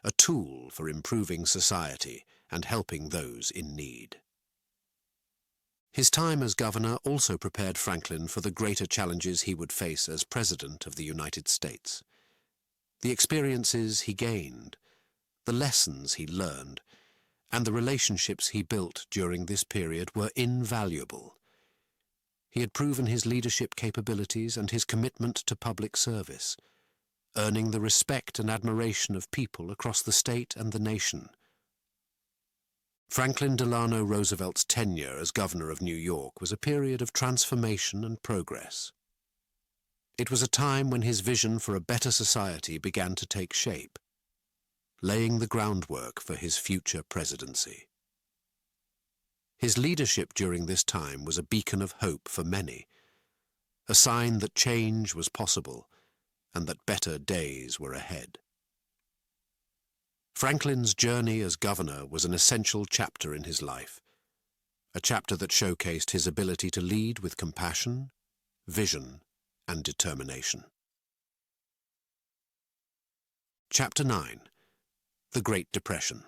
A: a tool for improving society and helping those in need. His time as governor also prepared Franklin for the greater challenges he would face as President of the United States. The experiences he gained, the lessons he learned, and the relationships he built during this period were invaluable. He had proven his leadership capabilities and his commitment to public service, earning the respect and admiration of people across the state and the nation. Franklin Delano Roosevelt's tenure as governor of New York was a period of transformation and progress. It was a time when his vision for a better society began to take shape, laying the groundwork for his future presidency. His leadership during this time was a beacon of hope for many, a sign that change was possible and that better days were ahead. Franklin's journey as governor was an essential chapter in his life, a chapter that showcased his ability to lead with compassion, vision, and determination. Chapter 9. The Great Depression.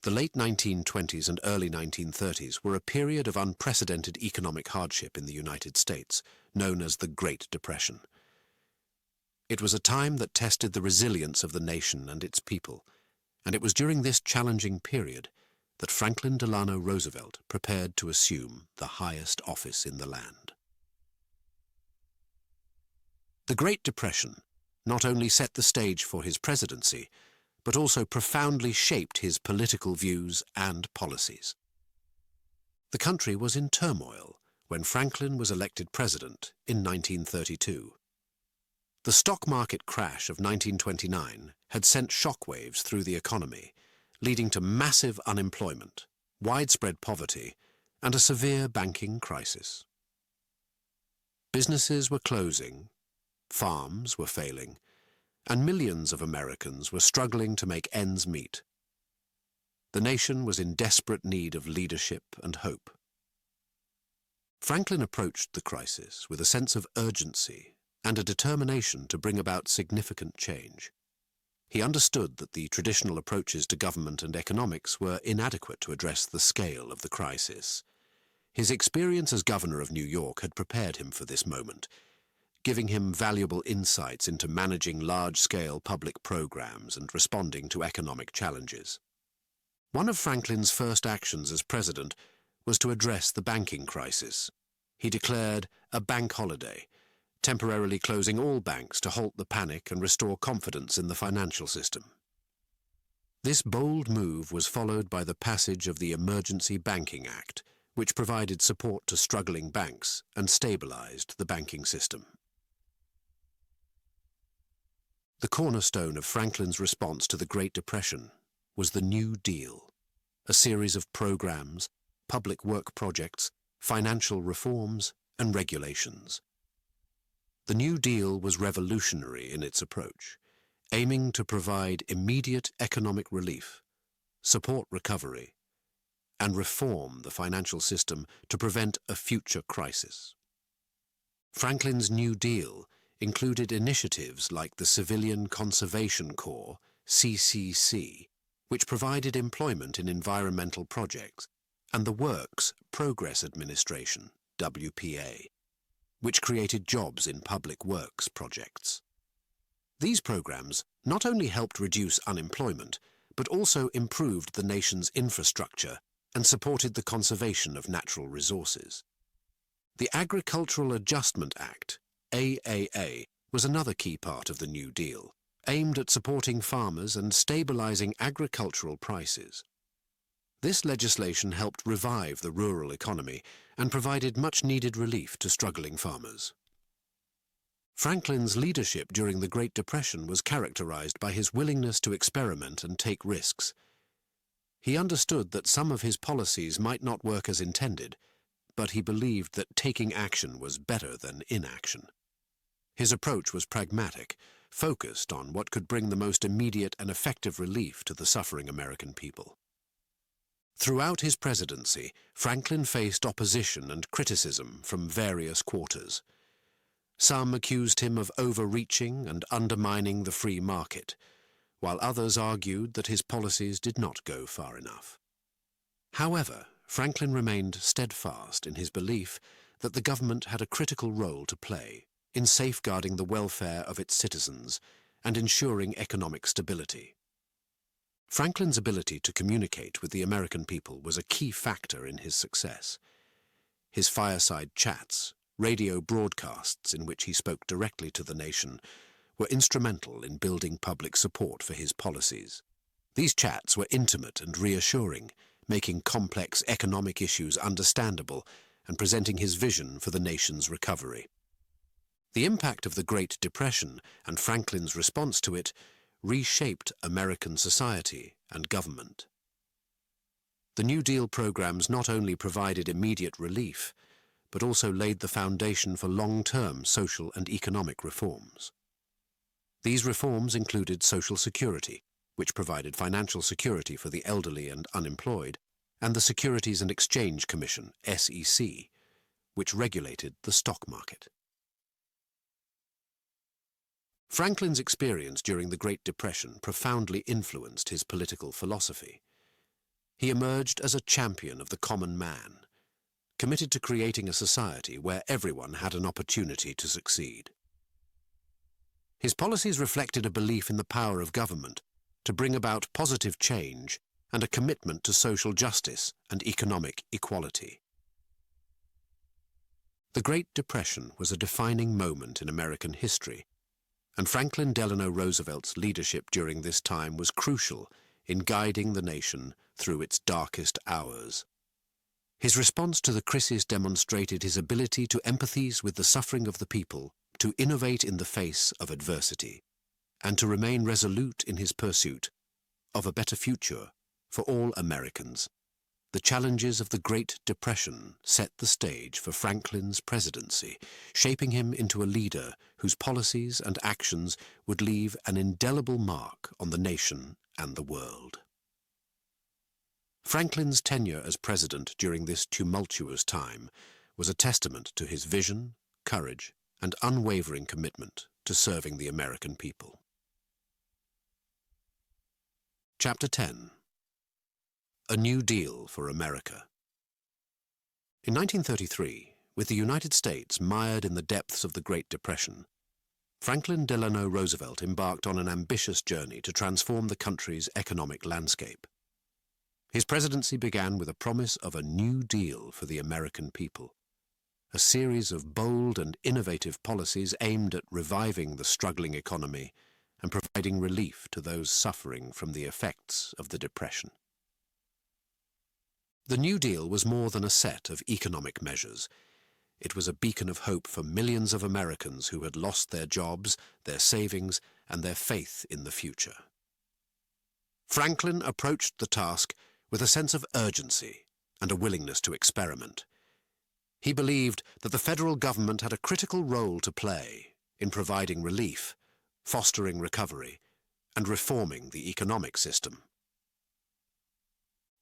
A: The late 1920s and early 1930s were a period of unprecedented economic hardship in the United States, known as the Great Depression. It was a time that tested the resilience of the nation and its people, and it was during this challenging period that Franklin Delano Roosevelt prepared to assume the highest office in the land. The Great Depression not only set the stage for his presidency, but also profoundly shaped his political views and policies. The country was in turmoil when Franklin was elected president in 1932. The stock market crash of 1929 had sent shockwaves through the economy, leading to massive unemployment, widespread poverty, and a severe banking crisis. Businesses were closing, farms were failing, and millions of Americans were struggling to make ends meet. The nation was in desperate need of leadership and hope. Franklin approached the crisis with a sense of urgency and a determination to bring about significant change. He understood that the traditional approaches to government and economics were inadequate to address the scale of the crisis. His experience as governor of New York had prepared him for this moment, giving him valuable insights into managing large-scale public programs and responding to economic challenges. One of Franklin's first actions as president was to address the banking crisis. He declared a bank holiday, temporarily closing all banks to halt the panic and restore confidence in the financial system. This bold move was followed by the passage of the Emergency Banking Act, which provided support to struggling banks and stabilized the banking system. The cornerstone of Franklin's response to the Great Depression was the New Deal, a series of programs, public work projects, financial reforms, and regulations. The New Deal was revolutionary in its approach, aiming to provide immediate economic relief, support recovery, and reform the financial system to prevent a future crisis. Franklin's New Deal included initiatives like the Civilian Conservation Corps, CCC, which provided employment in environmental projects, and the Works Progress Administration, WPA, which created jobs in public works projects. These programs not only helped reduce unemployment, but also improved the nation's infrastructure and supported the conservation of natural resources. The Agricultural Adjustment Act, AAA, was another key part of the New Deal, aimed at supporting farmers and stabilizing agricultural prices. This legislation helped revive the rural economy and provided much-needed relief to struggling farmers. Franklin's leadership during the Great Depression was characterized by his willingness to experiment and take risks. He understood that some of his policies might not work as intended, but he believed that taking action was better than inaction. His approach was pragmatic, focused on what could bring the most immediate and effective relief to the suffering American people. Throughout his presidency, Franklin faced opposition and criticism from various quarters. Some accused him of overreaching and undermining the free market, while others argued that his policies did not go far enough. However, Franklin remained steadfast in his belief that the government had a critical role to play in safeguarding the welfare of its citizens and ensuring economic stability. Franklin's ability to communicate with the American people was a key factor in his success. His fireside chats, radio broadcasts in which he spoke directly to the nation, were instrumental in building public support for his policies. These chats were intimate and reassuring, making complex economic issues understandable and presenting his vision for the nation's recovery. The impact of the Great Depression and Franklin's response to it reshaped American society and government. The New Deal programs not only provided immediate relief, but also laid the foundation for long-term social and economic reforms. These reforms included Social Security, which provided financial security for the elderly and unemployed, and the Securities and Exchange Commission, SEC, which regulated the stock market. Franklin's experience during the Great Depression profoundly influenced his political philosophy. He emerged as a champion of the common man, committed to creating a society where everyone had an opportunity to succeed. His policies reflected a belief in the power of government to bring about positive change and a commitment to social justice and economic equality. The Great Depression was a defining moment in American history, and Franklin Delano Roosevelt's leadership during this time was crucial in guiding the nation through its darkest hours. His response to the crisis demonstrated his ability to empathize with the suffering of the people, to innovate in the face of adversity, and to remain resolute in his pursuit of a better future for all Americans. The challenges of the Great Depression set the stage for Franklin's presidency, shaping him into a leader whose policies and actions would leave an indelible mark on the nation and the world. Franklin's tenure as president during this tumultuous time was a testament to his vision, courage, and unwavering commitment to serving the American people. Chapter 10. A New Deal for America. In 1933, with the United States mired in the depths of the Great Depression, Franklin Delano Roosevelt embarked on an ambitious journey to transform the country's economic landscape. His presidency began with a promise of a new deal for the American people, a series of bold and innovative policies aimed at reviving the struggling economy and providing relief to those suffering from the effects of the Depression. The New Deal was more than a set of economic measures. It was a beacon of hope for millions of Americans who had lost their jobs, their savings, and their faith in the future. Franklin approached the task with a sense of urgency and a willingness to experiment. He believed that the federal government had a critical role to play in providing relief, fostering recovery, and reforming the economic system.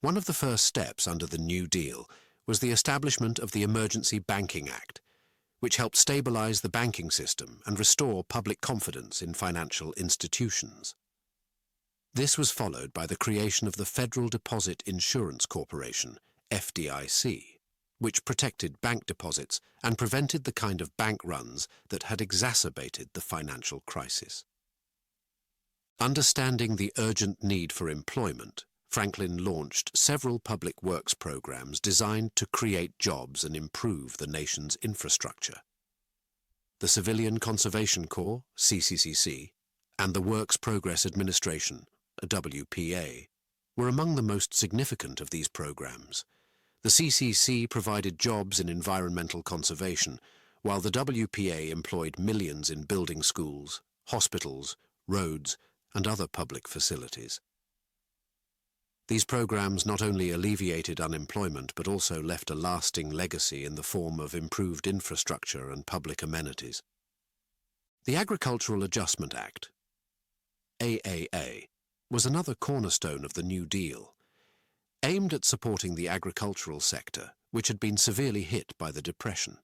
A: One of the first steps under the New Deal was the establishment of the Emergency Banking Act, which helped stabilize the banking system and restore public confidence in financial institutions. This was followed by the creation of the Federal Deposit Insurance Corporation, FDIC, which protected bank deposits and prevented the kind of bank runs that had exacerbated the financial crisis. Understanding the urgent need for employment, Franklin launched several public works programs designed to create jobs and improve the nation's infrastructure. The Civilian Conservation Corps, CCCC, and the Works Progress Administration, WPA, were among the most significant of these programs. The CCC provided jobs in environmental conservation, while the WPA employed millions in building schools, hospitals, roads, and other public facilities. These programs not only alleviated unemployment but also left a lasting legacy in the form of improved infrastructure and public amenities. The Agricultural Adjustment Act, AAA, was another cornerstone of the New Deal, aimed at supporting the agricultural sector, which had been severely hit by the Depression.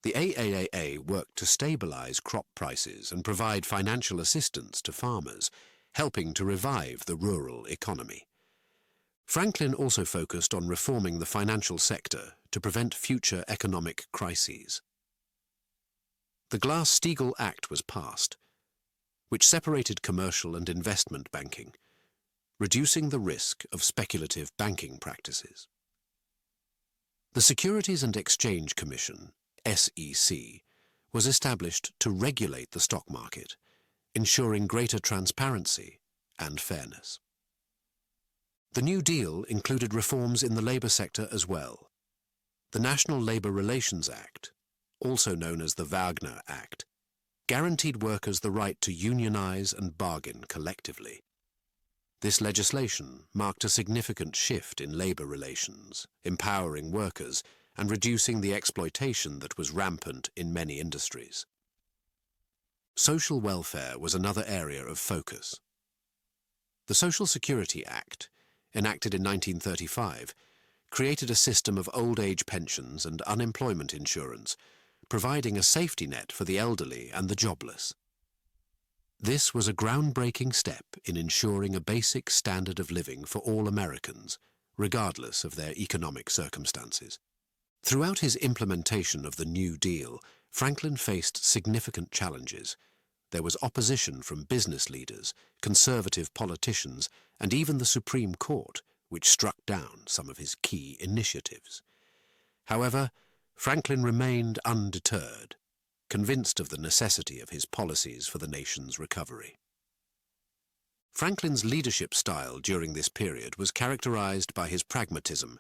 A: The AAA worked to stabilize crop prices and provide financial assistance to farmers, helping to revive the rural economy. Franklin also focused on reforming the financial sector to prevent future economic crises. The Glass-Steagall Act was passed, which separated commercial and investment banking, reducing the risk of speculative banking practices. The Securities and Exchange Commission, SEC, was established to regulate the stock market, ensuring greater transparency and fairness. The New Deal included reforms in the labour sector as well. The National Labour Relations Act, also known as the Wagner Act, guaranteed workers the right to unionize and bargain collectively. This legislation marked a significant shift in labor relations, empowering workers and reducing the exploitation that was rampant in many industries. Social welfare was another area of focus. The Social Security Act, enacted in 1935, created a system of old age pensions and unemployment insurance, providing a safety net for the elderly and the jobless. This was a groundbreaking step in ensuring a basic standard of living for all Americans, regardless of their economic circumstances. Throughout his implementation of the New Deal, Franklin faced significant challenges. There was opposition from business leaders, conservative politicians, and even the Supreme Court, which struck down some of his key initiatives. However, Franklin remained undeterred, convinced of the necessity of his policies for the nation's recovery. Franklin's leadership style during this period was characterized by his pragmatism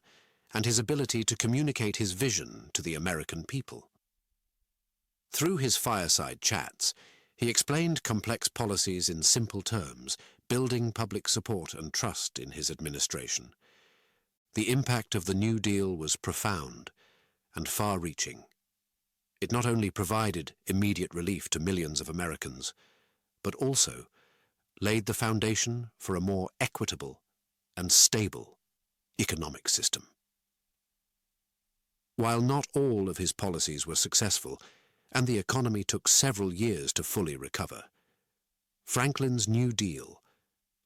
A: and his ability to communicate his vision to the American people. Through his fireside chats, he explained complex policies in simple terms, building public support and trust in his administration. The impact of the New Deal was profound and far-reaching. It not only provided immediate relief to millions of Americans, but also laid the foundation for a more equitable and stable economic system. While not all of his policies were successful, and the economy took several years to fully recover, Franklin's New Deal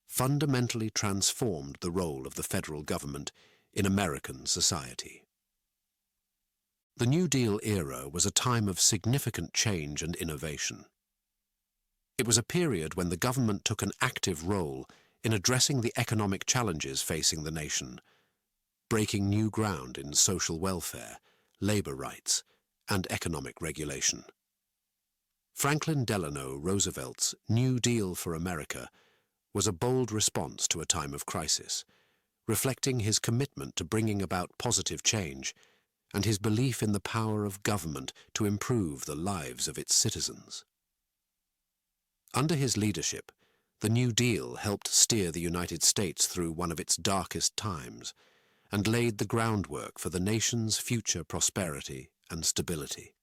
A: fundamentally transformed the role of the federal government in American society. The New Deal era was a time of significant change and innovation. It was a period when the government took an active role in addressing the economic challenges facing the nation, breaking new ground in social welfare, labor rights, and economic regulation. Franklin Delano Roosevelt's New Deal for America was a bold response to a time of crisis, reflecting his commitment to bringing about positive change and his belief in the power of government to improve the lives of its citizens. Under his leadership, the New Deal helped steer the United States through one of its darkest times and laid the groundwork for the nation's future prosperity and stability.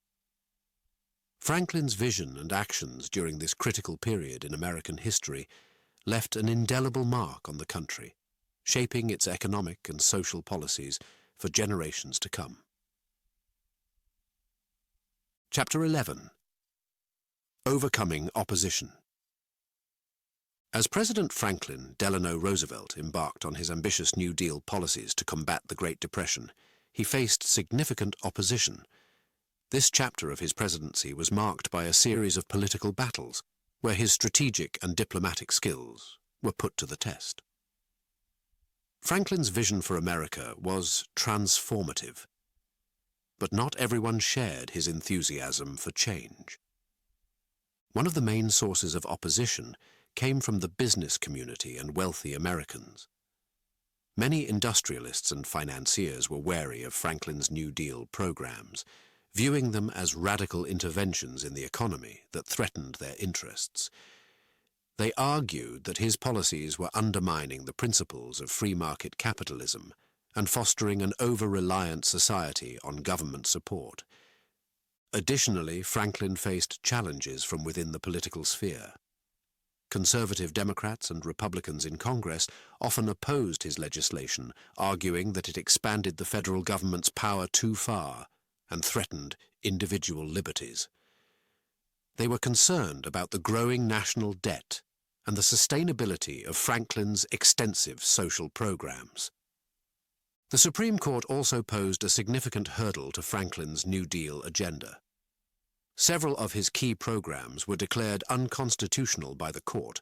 A: Franklin's vision and actions during this critical period in American history left an indelible mark on the country, shaping its economic and social policies for generations to come. Chapter 11. Overcoming Opposition. As President Franklin Delano Roosevelt embarked on his ambitious New Deal policies to combat the Great Depression, he faced significant opposition. This chapter of his presidency was marked by a series of political battles, where his strategic and diplomatic skills were put to the test. Franklin's vision for America was transformative, but not everyone shared his enthusiasm for change. One of the main sources of opposition came from the business community and wealthy Americans. Many industrialists and financiers were wary of Franklin's New Deal programs, viewing them as radical interventions in the economy that threatened their interests. They argued that his policies were undermining the principles of free market capitalism and fostering an over-reliant society on government support. Additionally, Franklin faced challenges from within the political sphere. Conservative Democrats and Republicans in Congress often opposed his legislation, arguing that it expanded the federal government's power too far and threatened individual liberties. They were concerned about the growing national debt and the sustainability of Franklin's extensive social programs. The Supreme Court also posed a significant hurdle to Franklin's New Deal agenda. Several of his key programs were declared unconstitutional by the court,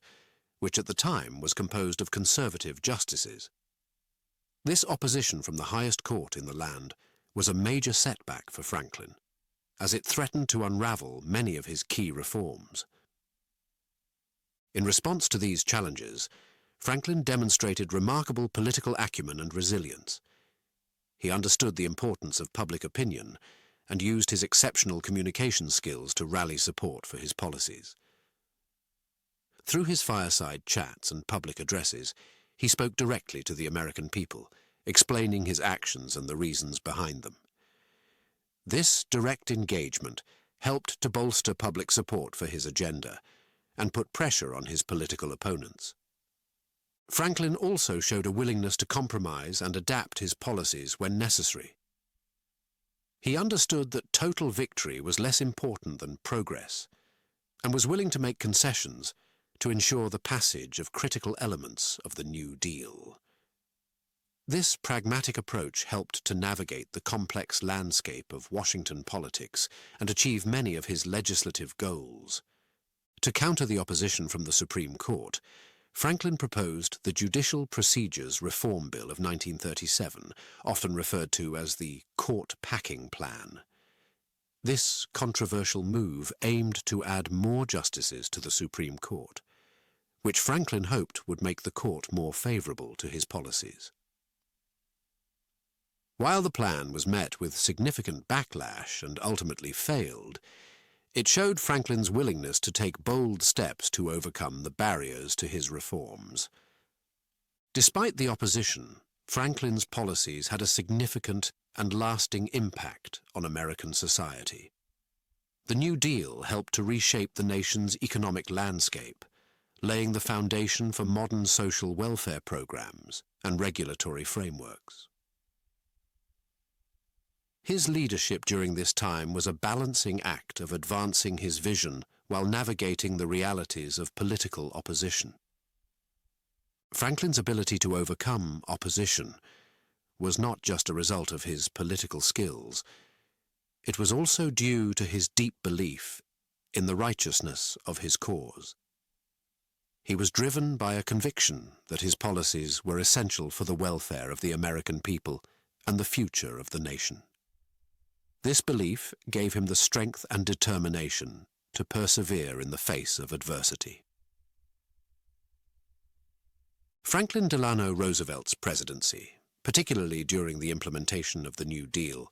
A: which at the time was composed of conservative justices. This opposition from the highest court in the land was a major setback for Franklin, as it threatened to unravel many of his key reforms. In response to these challenges, Franklin demonstrated remarkable political acumen and resilience. He understood the importance of public opinion and used his exceptional communication skills to rally support for his policies. Through his fireside chats and public addresses, he spoke directly to the American people, explaining his actions and the reasons behind them. This direct engagement helped to bolster public support for his agenda and put pressure on his political opponents. Franklin also showed a willingness to compromise and adapt his policies when necessary. He understood that total victory was less important than progress, and was willing to make concessions to ensure the passage of critical elements of the New Deal. This pragmatic approach helped to navigate the complex landscape of Washington politics and achieve many of his legislative goals. To counter the opposition from the Supreme Court, Franklin proposed the Judicial Procedures Reform Bill of 1937, often referred to as the Court Packing Plan. This controversial move aimed to add more justices to the Supreme Court, which Franklin hoped would make the court more favorable to his policies. While the plan was met with significant backlash and ultimately failed, it showed Franklin's willingness to take bold steps to overcome the barriers to his reforms. Despite the opposition, Franklin's policies had a significant and lasting impact on American society. The New Deal helped to reshape the nation's economic landscape, laying the foundation for modern social welfare programs and regulatory frameworks. His leadership during this time was a balancing act of advancing his vision while navigating the realities of political opposition. Franklin's ability to overcome opposition was not just a result of his political skills. It was also due to his deep belief in the righteousness of his cause. He was driven by a conviction that his policies were essential for the welfare of the American people and the future of the nation. This belief gave him the strength and determination to persevere in the face of adversity. Franklin Delano Roosevelt's presidency, particularly during the implementation of the New Deal,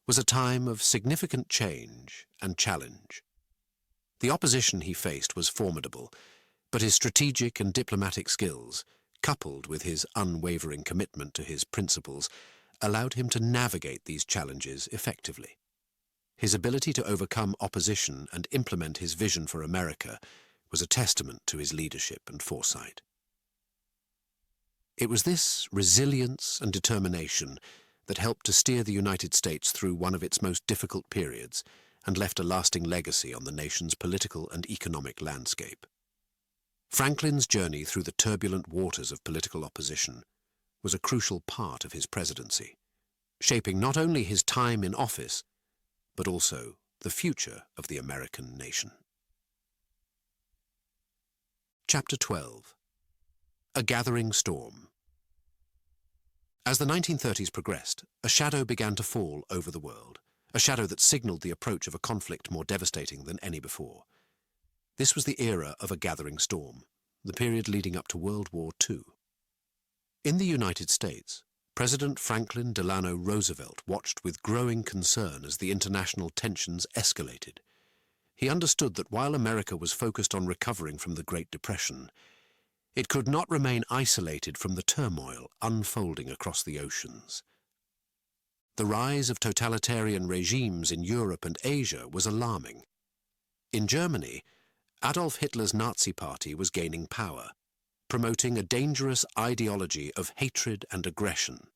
A: was a time of significant change and challenge. The opposition he faced was formidable, but his strategic and diplomatic skills, coupled with his unwavering commitment to his principles, allowed him to navigate these challenges effectively. His ability to overcome opposition and implement his vision for America was a testament to his leadership and foresight. It was this resilience and determination that helped to steer the United States through one of its most difficult periods and left a lasting legacy on the nation's political and economic landscape. Franklin's journey through the turbulent waters of political opposition was a crucial part of his presidency, shaping not only his time in office, but also the future of the American nation. Chapter 12. A Gathering Storm. As the 1930s progressed, a shadow began to fall over the world, a shadow that signaled the approach of a conflict more devastating than any before. This was the era of a gathering storm, the period leading up to World War II. In the United States, President Franklin Delano Roosevelt watched with growing concern as the international tensions escalated. He understood that while America was focused on recovering from the Great Depression, it could not remain isolated from the turmoil unfolding across the oceans. The rise of totalitarian regimes in Europe and Asia was alarming. In Germany, Adolf Hitler's Nazi Party was gaining power, promoting a dangerous ideology of hatred and aggression.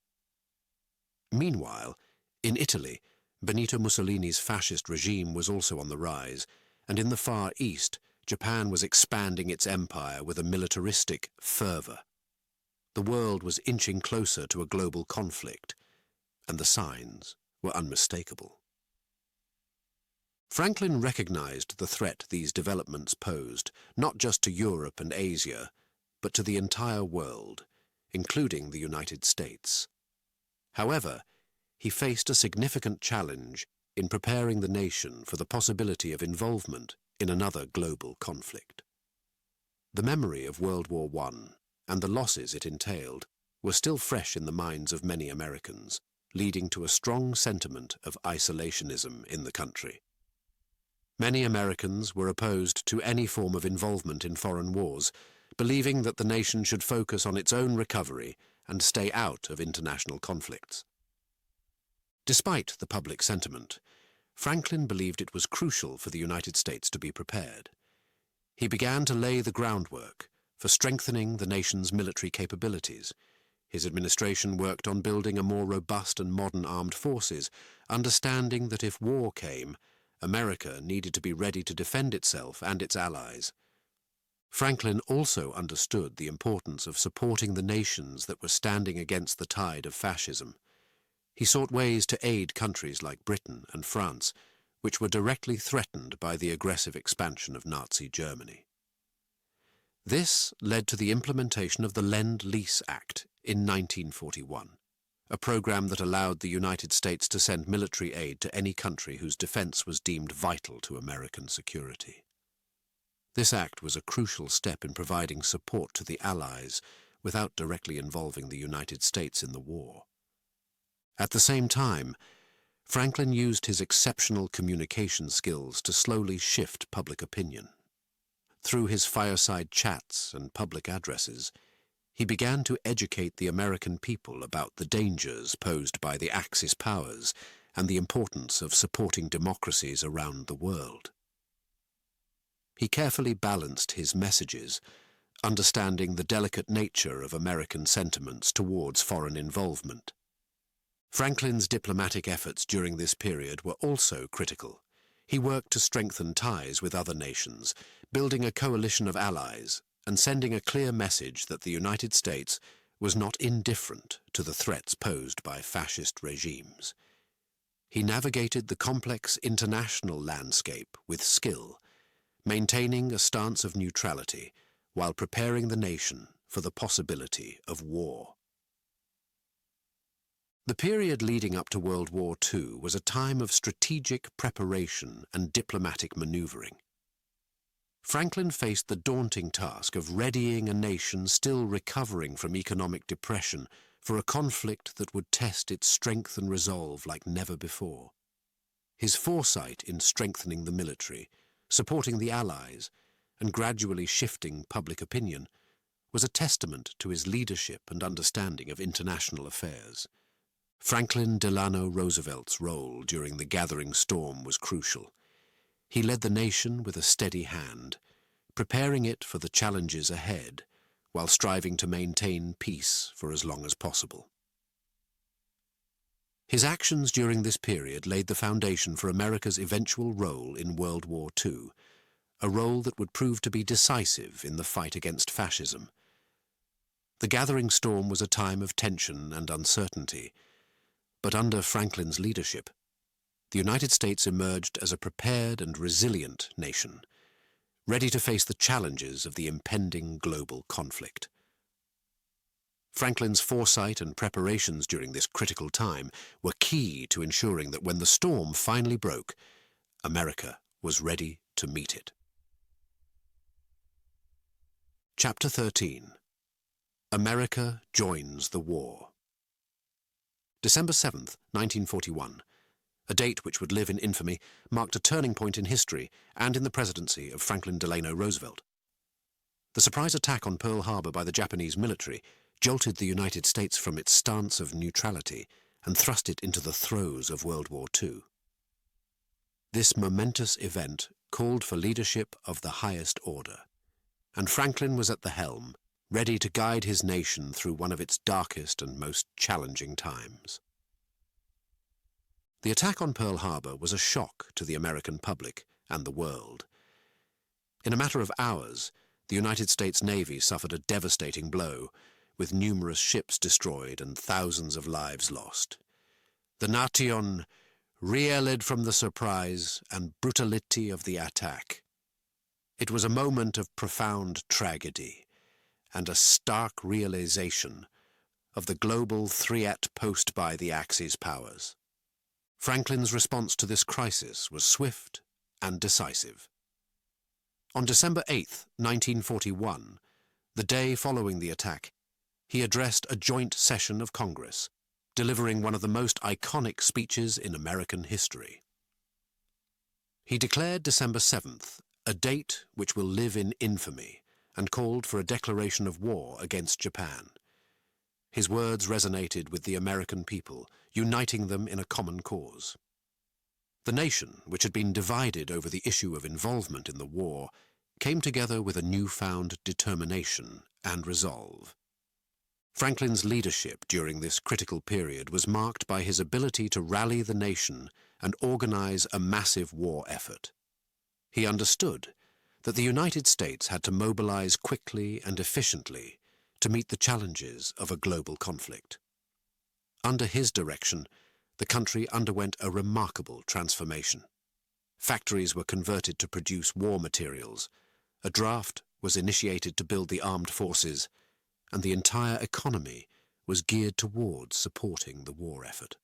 A: Meanwhile, in Italy, Benito Mussolini's fascist regime was also on the rise, and in the Far East, Japan was expanding its empire with a militaristic fervor. The world was inching closer to a global conflict, and the signs were unmistakable. Franklin recognized the threat these developments posed, not just to Europe and Asia, but to the entire world, including the United States. However, he faced a significant challenge in preparing the nation for the possibility of involvement in another global conflict. The memory of World War I and the losses it entailed were still fresh in the minds of many Americans, leading to a strong sentiment of isolationism in the country. Many Americans were opposed to any form of involvement in foreign wars, believing that the nation should focus on its own recovery and stay out of international conflicts. Despite the public sentiment, Franklin believed it was crucial for the United States to be prepared. He began to lay the groundwork for strengthening the nation's military capabilities. His administration worked on building a more robust and modern armed forces, understanding that if war came, America needed to be ready to defend itself and its allies. Franklin also understood the importance of supporting the nations that were standing against the tide of fascism. He sought ways to aid countries like Britain and France, which were directly threatened by the aggressive expansion of Nazi Germany. This led to the implementation of the Lend-Lease Act in 1941, a program that allowed the United States to send military aid to any country whose defense was deemed vital to American security. This act was a crucial step in providing support to the Allies without directly involving the United States in the war. At the same time, Franklin used his exceptional communication skills to slowly shift public opinion. Through his fireside chats and public addresses, he began to educate the American people about the dangers posed by the Axis powers and the importance of supporting democracies around the world. He carefully balanced his messages, understanding the delicate nature of American sentiments towards foreign involvement. Franklin's diplomatic efforts during this period were also critical. He worked to strengthen ties with other nations, building a coalition of allies and sending a clear message that the United States was not indifferent to the threats posed by fascist regimes. He navigated the complex international landscape with skill, maintaining a stance of neutrality while preparing the nation for the possibility of war. The period leading up to World War II was a time of strategic preparation and diplomatic maneuvering. Franklin faced the daunting task of readying a nation still recovering from economic depression for a conflict that would test its strength and resolve like never before. His foresight in strengthening the military, supporting the Allies, and gradually shifting public opinion was a testament to his leadership and understanding of international affairs. Franklin Delano Roosevelt's role during the gathering storm was crucial. He led the nation with a steady hand, preparing it for the challenges ahead, while striving to maintain peace for as long as possible. His actions during this period laid the foundation for America's eventual role in World War II, a role that would prove to be decisive in the fight against fascism. The gathering storm was a time of tension and uncertainty, but under Franklin's leadership, the United States emerged as a prepared and resilient nation, ready to face the challenges of the impending global conflict. Franklin's foresight and preparations during this critical time were key to ensuring that when the storm finally broke, America was ready to meet it. Chapter 13. America joins the war. December 7th, 1941, a date which would live in infamy, marked a turning point in history and in the presidency of Franklin Delano Roosevelt. The surprise attack on Pearl Harbor by the Japanese military jolted the United States from its stance of neutrality and thrust it into the throes of World War II. This momentous event called for leadership of the highest order, and Franklin was at the helm, ready to guide his nation through one of its darkest and most challenging times. The attack on Pearl Harbor was a shock to the American public and the world. In a matter of hours, the United States Navy suffered a devastating blow, with numerous ships destroyed and thousands of lives lost. The nation reeled from the surprise and brutality of the attack. It was a moment of profound tragedy and a stark realization of the global threat posed by the Axis powers. Franklin's response to this crisis was swift and decisive. On December 8, 1941, the day following the attack, he addressed a joint session of Congress, delivering one of the most iconic speeches in American history. He declared December 7th, a date which will live in infamy, and called for a declaration of war against Japan. His words resonated with the American people, uniting them in a common cause. The nation, which had been divided over the issue of involvement in the war, came together with a newfound determination and resolve. Franklin's leadership during this critical period was marked by his ability to rally the nation and organize a massive war effort. He understood that the United States had to mobilize quickly and efficiently to meet the challenges of a global conflict. Under his direction, the country underwent a remarkable transformation. Factories were converted to produce war materials, a draft was initiated to build the armed forces, and the entire economy was geared towards supporting the war effort.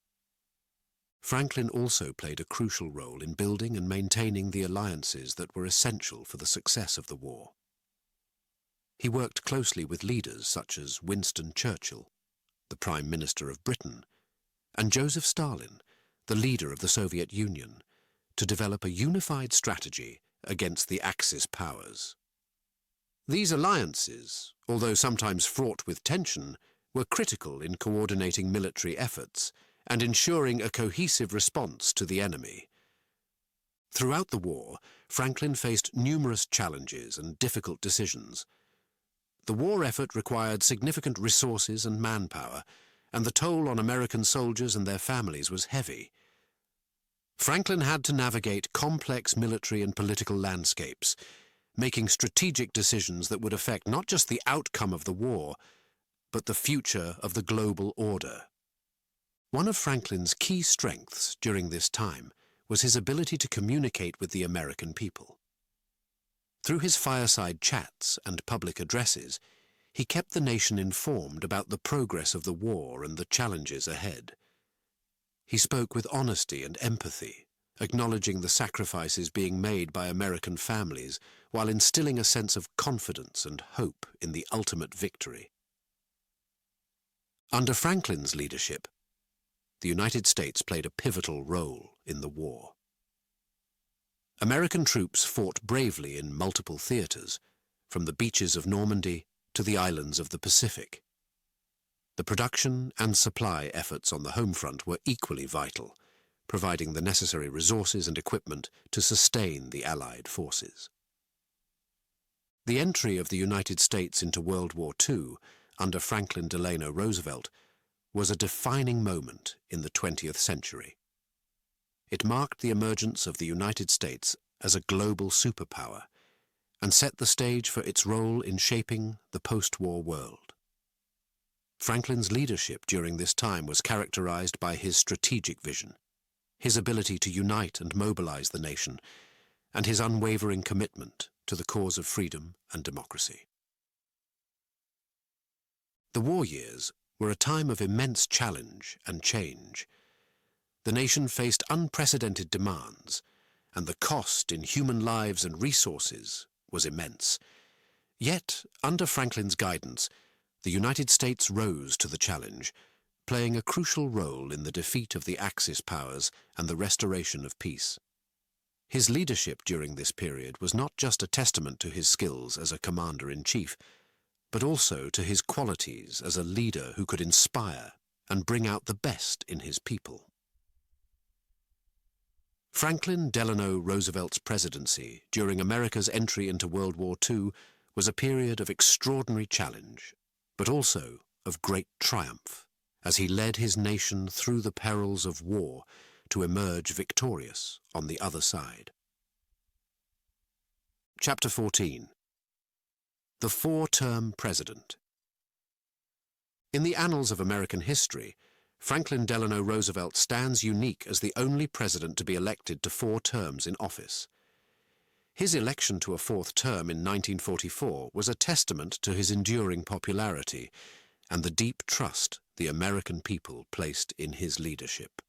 A: Franklin also played a crucial role in building and maintaining the alliances that were essential for the success of the war. He worked closely with leaders such as Winston Churchill, the Prime Minister of Britain, and Joseph Stalin, the leader of the Soviet Union, to develop a unified strategy against the Axis powers. These alliances, although sometimes fraught with tension, were critical in coordinating military efforts and ensuring a cohesive response to the enemy. Throughout the war, Franklin faced numerous challenges and difficult decisions. The war effort required significant resources and manpower, and the toll on American soldiers and their families was heavy. Franklin had to navigate complex military and political landscapes, making strategic decisions that would affect not just the outcome of the war, but the future of the global order. One of Franklin's key strengths during this time was his ability to communicate with the American people. Through his fireside chats and public addresses, he kept the nation informed about the progress of the war and the challenges ahead. He spoke with honesty and empathy, acknowledging the sacrifices being made by American families while instilling a sense of confidence and hope in the ultimate victory. Under Franklin's leadership, the United States played a pivotal role in the war. American troops fought bravely in multiple theaters, from the beaches of Normandy to the islands of the Pacific. The production and supply efforts on the home front were equally vital, providing the necessary resources and equipment to sustain the Allied forces. The entry of the United States into World War II under Franklin Delano Roosevelt was a defining moment in the 20th century. It marked the emergence of the United States as a global superpower and set the stage for its role in shaping the post-war world. Franklin's leadership during this time was characterized by his strategic vision, his ability to unite and mobilize the nation, and his unwavering commitment to the cause of freedom and democracy. The war years were a time of immense challenge and change. The nation faced unprecedented demands, and the cost in human lives and resources was immense. Yet, under Franklin's guidance, the United States rose to the challenge, playing a crucial role in the defeat of the Axis powers and the restoration of peace. His leadership during this period was not just a testament to his skills as a commander-in-chief, but also to his qualities as a leader who could inspire and bring out the best in his people. Franklin Delano Roosevelt's presidency during America's entry into World War II was a period of extraordinary challenge, but also of great triumph, as he led his nation through the perils of war to emerge victorious on the other side. Chapter 14. The Four-Term President. In the annals of American history, Franklin Delano Roosevelt stands unique as the only president to be elected to 4 terms in office. His election to a 4th term in 1944 was a testament to his enduring popularity and the deep trust the American people placed in his leadership.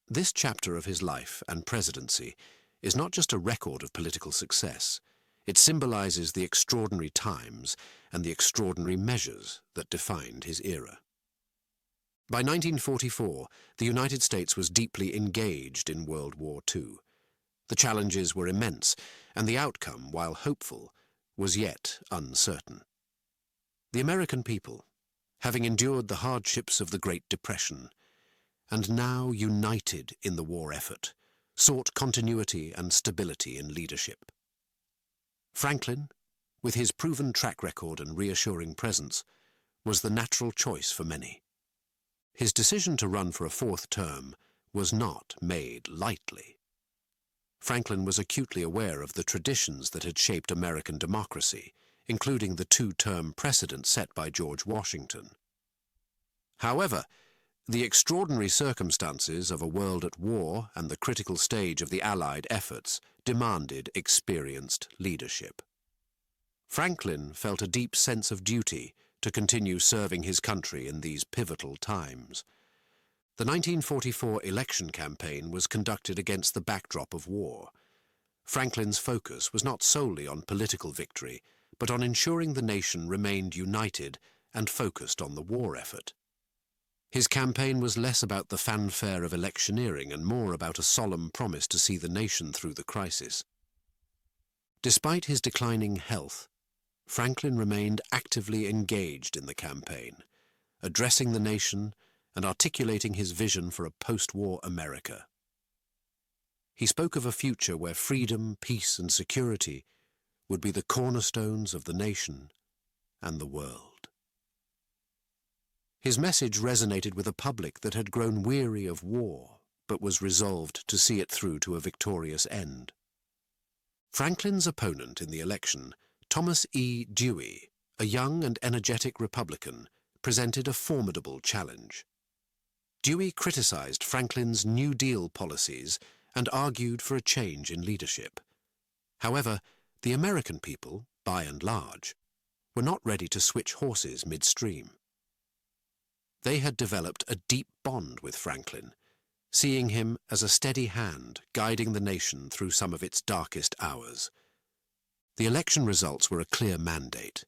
A: This chapter of his life and presidency is not just a record of political success. It symbolizes the extraordinary times and the extraordinary measures that defined his era. By 1944, the United States was deeply engaged in World War II. The challenges were immense, and the outcome, while hopeful, was yet uncertain. The American people, having endured the hardships of the Great Depression, and now united in the war effort, sought continuity and stability in leadership. Franklin, with his proven track record and reassuring presence, was the natural choice for many. His decision to run for a fourth term was not made lightly. Franklin was acutely aware of the traditions that had shaped American democracy, including the two-term precedent set by George Washington. However, the extraordinary circumstances of a world at war and the critical stage of the Allied efforts demanded experienced leadership. Franklin felt a deep sense of duty to continue serving his country in these pivotal times. The 1944 election campaign was conducted against the backdrop of war. Franklin's focus was not solely on political victory, but on ensuring the nation remained united and focused on the war effort. His campaign was less about the fanfare of electioneering and more about a solemn promise to see the nation through the crisis. Despite his declining health, Franklin remained actively engaged in the campaign, addressing the nation and articulating his vision for a post-war America. He spoke of a future where freedom, peace, and security would be the cornerstones of the nation and the world. His message resonated with a public that had grown weary of war, but was resolved to see it through to a victorious end. Franklin's opponent in the election, Thomas E. Dewey, a young and energetic Republican, presented a formidable challenge. Dewey criticized Franklin's New Deal policies and argued for a change in leadership. However, the American people, by and large, were not ready to switch horses midstream. They had developed a deep bond with Franklin, seeing him as a steady hand guiding the nation through some of its darkest hours. The election results were a clear mandate.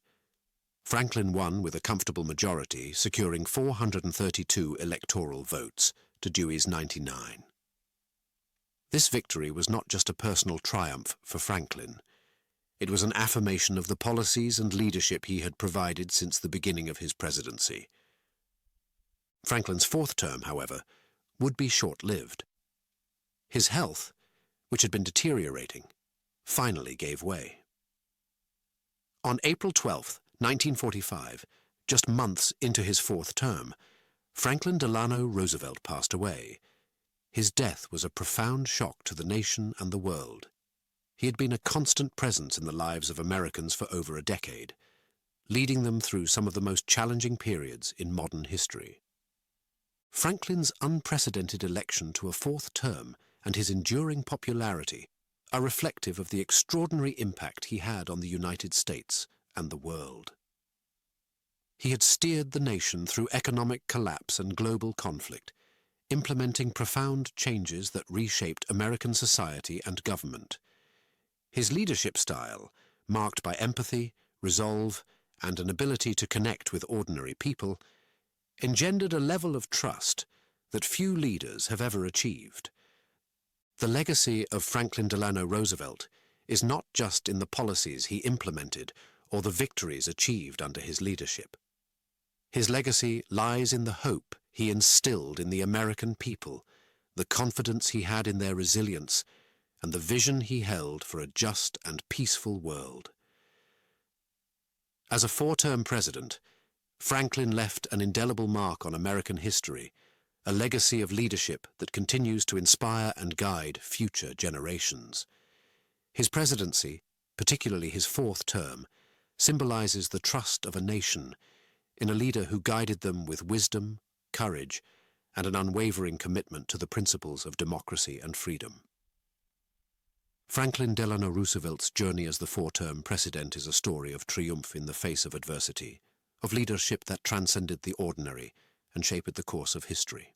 A: Franklin won with a comfortable majority, securing 432 electoral votes to Dewey's 99. This victory was not just a personal triumph for Franklin. It was an affirmation of the policies and leadership he had provided since the beginning of his presidency. Franklin's fourth term, however, would be short-lived. His health, which had been deteriorating, finally gave way. On April 12, 1945, just months into his fourth term, Franklin Delano Roosevelt passed away. His death was a profound shock to the nation and the world. He had been a constant presence in the lives of Americans for over a decade, leading them through some of the most challenging periods in modern history. Franklin's unprecedented election to a fourth term and his enduring popularity are reflective of the extraordinary impact he had on the United States and the world. He had steered the nation through economic collapse and global conflict, implementing profound changes that reshaped American society and government. His leadership style, marked by empathy, resolve, and an ability to connect with ordinary people, engendered a level of trust that few leaders have ever achieved. The legacy of Franklin Delano Roosevelt is not just in the policies he implemented or the victories achieved under his leadership. His legacy lies in the hope he instilled in the American people, the confidence he had in their resilience, and the vision he held for a just and peaceful world. As a four-term president, Franklin left an indelible mark on American history, a legacy of leadership that continues to inspire and guide future generations. His presidency, particularly his fourth term, symbolizes the trust of a nation in a leader who guided them with wisdom, courage, and an unwavering commitment to the principles of democracy and freedom. Franklin Delano Roosevelt's journey as the four-term president is a story of triumph in the face of adversity, of leadership that transcended the ordinary and shaped the course of history.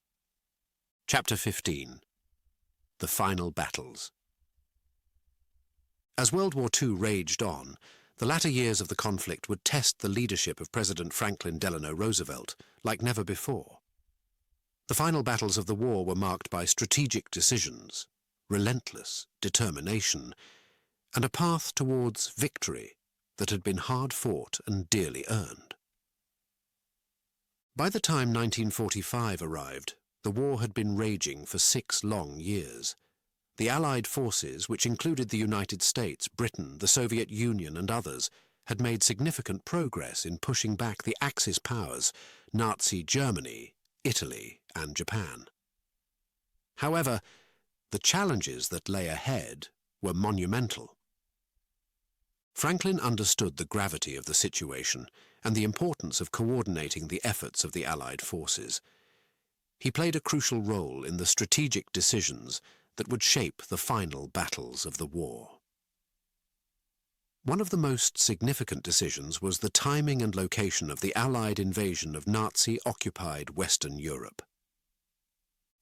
A: Chapter 15. The Final Battles. As World War II raged on, the latter years of the conflict would test the leadership of President Franklin Delano Roosevelt like never before. The final battles of the war were marked by strategic decisions, relentless determination, and a path towards victory that had been hard fought and dearly earned. By the time 1945 arrived, the war had been raging for 6 long years. The Allied forces, which included the United States, Britain, the Soviet Union and others, had made significant progress in pushing back the Axis powers, Nazi Germany, Italy and Japan. However, the challenges that lay ahead were monumental. Franklin understood the gravity of the situation and the importance of coordinating the efforts of the Allied forces. He played a crucial role in the strategic decisions that would shape the final battles of the war. One of the most significant decisions was the timing and location of the Allied invasion of Nazi-occupied Western Europe.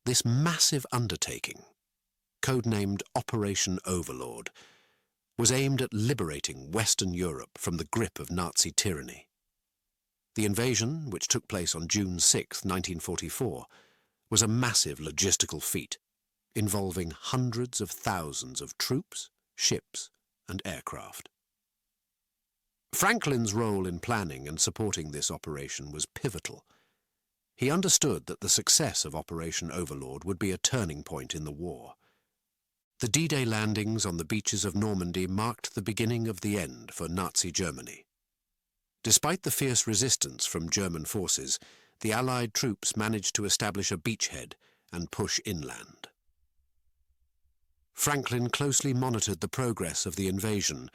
A: This massive undertaking, codenamed Operation Overlord, was aimed at liberating Western Europe from the grip of Nazi tyranny. The invasion, which took place on June 6, 1944, was a massive logistical feat, involving hundreds of thousands of troops, ships, and aircraft. Franklin's role in planning and supporting this operation was pivotal. He understood that the success of Operation Overlord would be a turning point in the war. The D-Day landings on the beaches of Normandy marked the beginning of the end for Nazi Germany. Despite the fierce resistance from German forces, the Allied troops managed to establish a beachhead and push inland. Franklin closely monitored the progress of the invasion,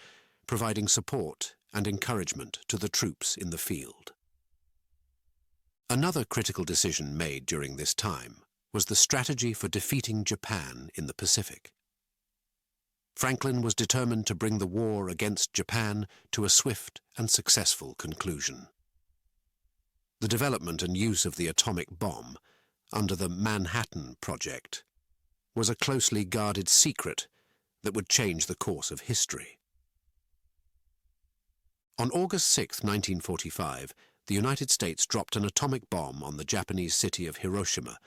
A: providing support and encouragement to the troops in the field. Another critical decision made during this time was the strategy for defeating Japan in the Pacific. Franklin was determined to bring the war against Japan to a swift and successful conclusion. The development and use of the atomic bomb under the Manhattan Project was a closely guarded secret that would change the course of history. On August 6, 1945, the United States dropped an atomic bomb on the Japanese city of Hiroshima,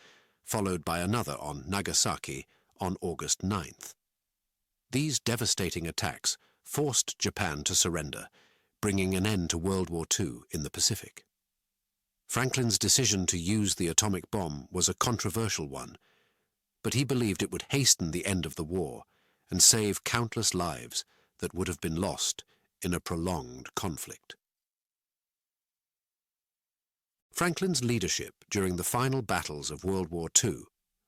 A: followed by another on Nagasaki on August 9th. These devastating attacks forced Japan to surrender, bringing an end to World War II in the Pacific. Franklin's decision to use the atomic bomb was a controversial one, but he believed it would hasten the end of the war and save countless lives that would have been lost in a prolonged conflict. Franklin's leadership during the final battles of World War II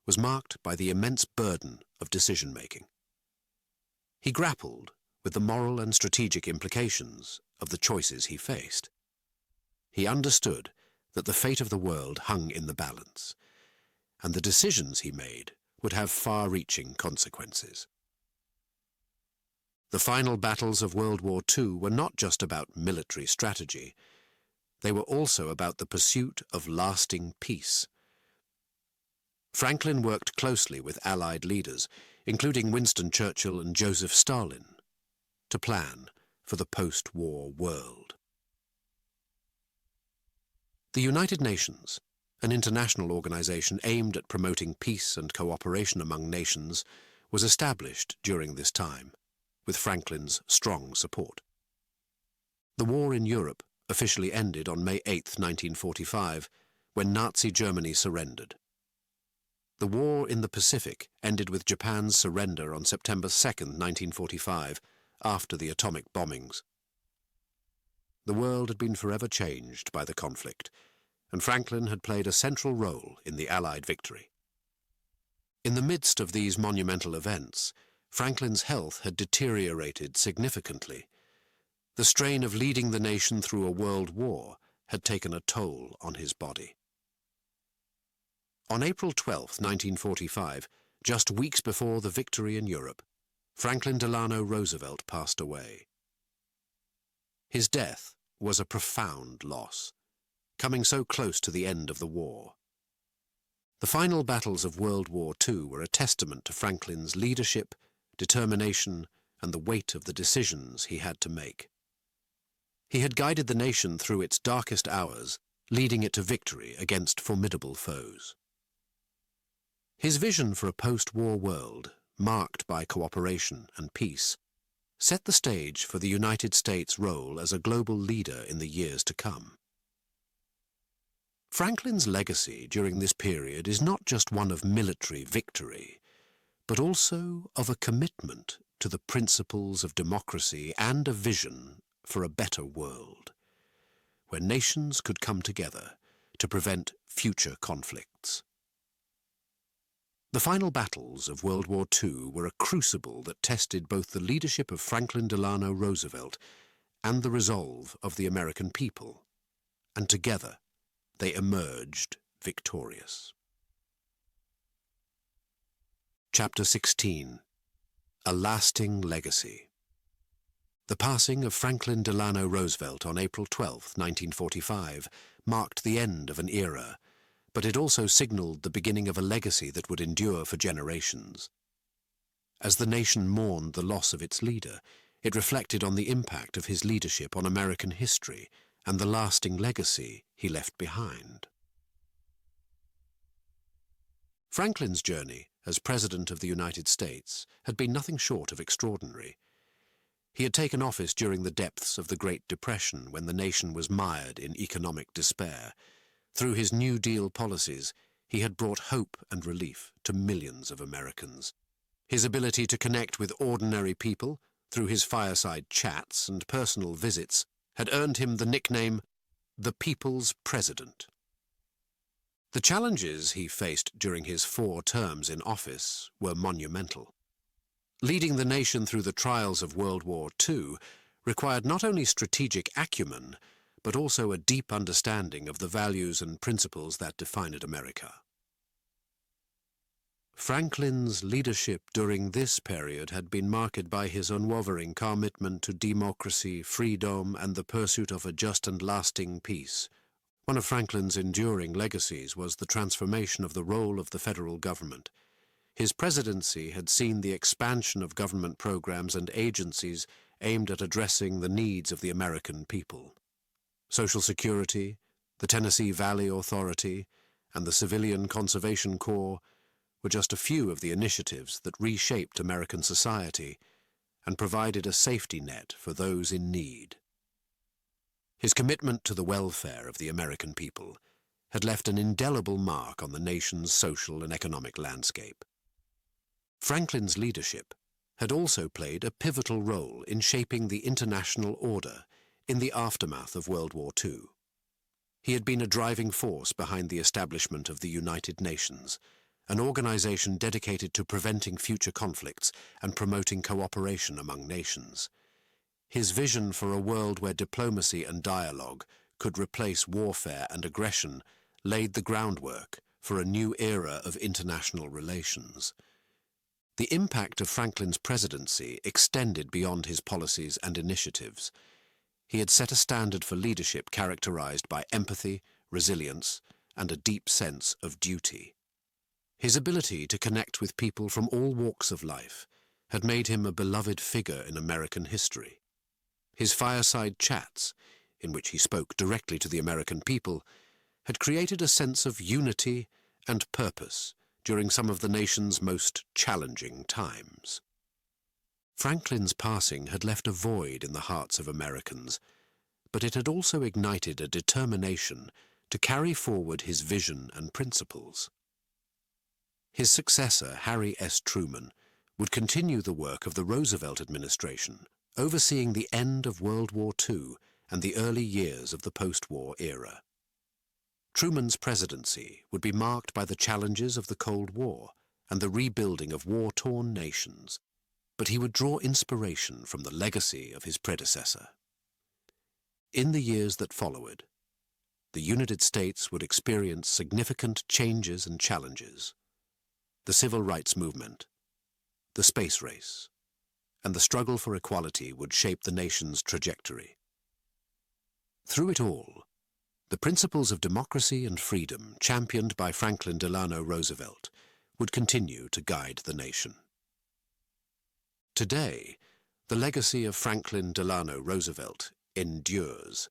A: was marked by the immense burden of decision-making. He grappled with the moral and strategic implications of the choices he faced. He understood that the fate of the world hung in the balance, and the decisions he made would have far-reaching consequences. The final battles of World War II were not just about military strategy. They were also about the pursuit of lasting peace. Franklin worked closely with Allied leaders, including Winston Churchill and Joseph Stalin, to plan for the post-war world. The United Nations, an international organization aimed at promoting peace and cooperation among nations, was established during this time, with Franklin's strong support. The war in Europe officially ended on May 8, 1945, when Nazi Germany surrendered. The war in the Pacific ended with Japan's surrender on September 2, 1945, after the atomic bombings. The world had been forever changed by the conflict, and Franklin had played a central role in the Allied victory. In the midst of these monumental events, Franklin's health had deteriorated significantly. The strain of leading the nation through a world war had taken a toll on his body. On April 12, 1945, just weeks before the victory in Europe, Franklin Delano Roosevelt passed away. His death was a profound loss, coming so close to the end of the war. The final battles of World War II were a testament to Franklin's leadership, determination, and the weight of the decisions he had to make. He had guided the nation through its darkest hours, leading it to victory against formidable foes. His vision for a post-war world, marked by cooperation and peace, set the stage for the United States' role as a global leader in the years to come. Franklin's legacy during this period is not just one of military victory, but also of a commitment to the principles of democracy and a vision for a better world, where nations could come together to prevent future conflicts. The final battles of World War II were a crucible that tested both the leadership of Franklin Delano Roosevelt and the resolve of the American people, and together they emerged victorious. Chapter 16. A Lasting Legacy. The passing of Franklin Delano Roosevelt on April 12, 1945, marked the end of an era, but it also signaled the beginning of a legacy that would endure for generations. As the nation mourned the loss of its leader, it reflected on the impact of his leadership on American history and the lasting legacy he left behind. Franklin's journey as President of the United States had been nothing short of extraordinary. He had taken office during the depths of the Great Depression, when the nation was mired in economic despair. Through his New Deal policies, he had brought hope and relief to millions of Americans. His ability to connect with ordinary people through his fireside chats and personal visits had earned him the nickname the People's President. The challenges he faced during his 4 terms in office were monumental. Leading the nation through the trials of World War II required not only strategic acumen, but also a deep understanding of the values and principles that defined America. Franklin's leadership during this period had been marked by his unwavering commitment to democracy, freedom, and the pursuit of a just and lasting peace. One of Franklin's enduring legacies was the transformation of the role of the federal government. His presidency had seen the expansion of government programs and agencies aimed at addressing the needs of the American people. Social Security, the Tennessee Valley Authority, and the Civilian Conservation Corps were just a few of the initiatives that reshaped American society and provided a safety net for those in need. His commitment to the welfare of the American people had left an indelible mark on the nation's social and economic landscape. Franklin's leadership had also played a pivotal role in shaping the international order in the aftermath of World War II. He had been a driving force behind the establishment of the United Nations, an organization dedicated to preventing future conflicts and promoting cooperation among nations. His vision for a world where diplomacy and dialogue could replace warfare and aggression laid the groundwork for a new era of international relations. The impact of Franklin's presidency extended beyond his policies and initiatives. He had set a standard for leadership characterized by empathy, resilience, and a deep sense of duty. His ability to connect with people from all walks of life had made him a beloved figure in American history. His fireside chats, in which he spoke directly to the American people, had created a sense of unity and purpose during some of the nation's most challenging times. Franklin's passing had left a void in the hearts of Americans, but it had also ignited a determination to carry forward his vision and principles. His successor, Harry S. Truman, would continue the work of the Roosevelt administration, overseeing the end of World War II and the early years of the post-war era. Truman's presidency would be marked by the challenges of the Cold War and the rebuilding of war-torn nations, but he would draw inspiration from the legacy of his predecessor. In the years that followed, the United States would experience significant changes and challenges. The civil rights movement, the space race, and the struggle for equality would shape the nation's trajectory. Through it all, the principles of democracy and freedom championed by Franklin Delano Roosevelt would continue to guide the nation. Today, the legacy of Franklin Delano Roosevelt endures.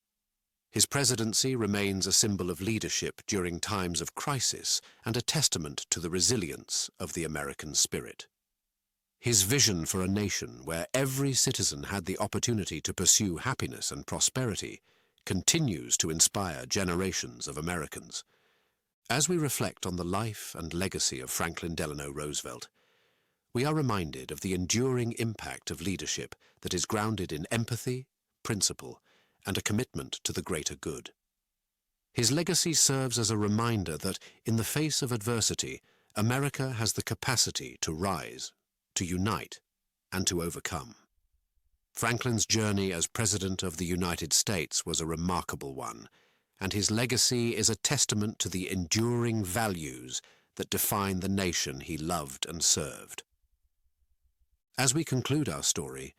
A: His presidency remains a symbol of leadership during times of crisis and a testament to the resilience of the American spirit. His vision for a nation where every citizen had the opportunity to pursue happiness and prosperity continues to inspire generations of Americans. As we reflect on the life and legacy of Franklin Delano Roosevelt, we are reminded of the enduring impact of leadership that is grounded in empathy, principle, and a commitment to the greater good. His legacy serves as a reminder that, in the face of adversity, America has the capacity to rise, to unite, and to overcome. Franklin's journey as President of the United States was a remarkable one, and his legacy is a testament to the enduring values that define the nation he loved and served. As we conclude our story,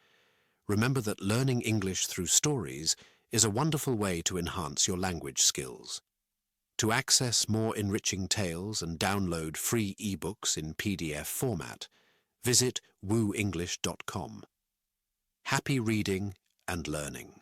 A: remember that learning English through stories is a wonderful way to enhance your language skills. To access more enriching tales and download free ebooks in PDF format, visit WooEnglish.com. Happy reading and learning.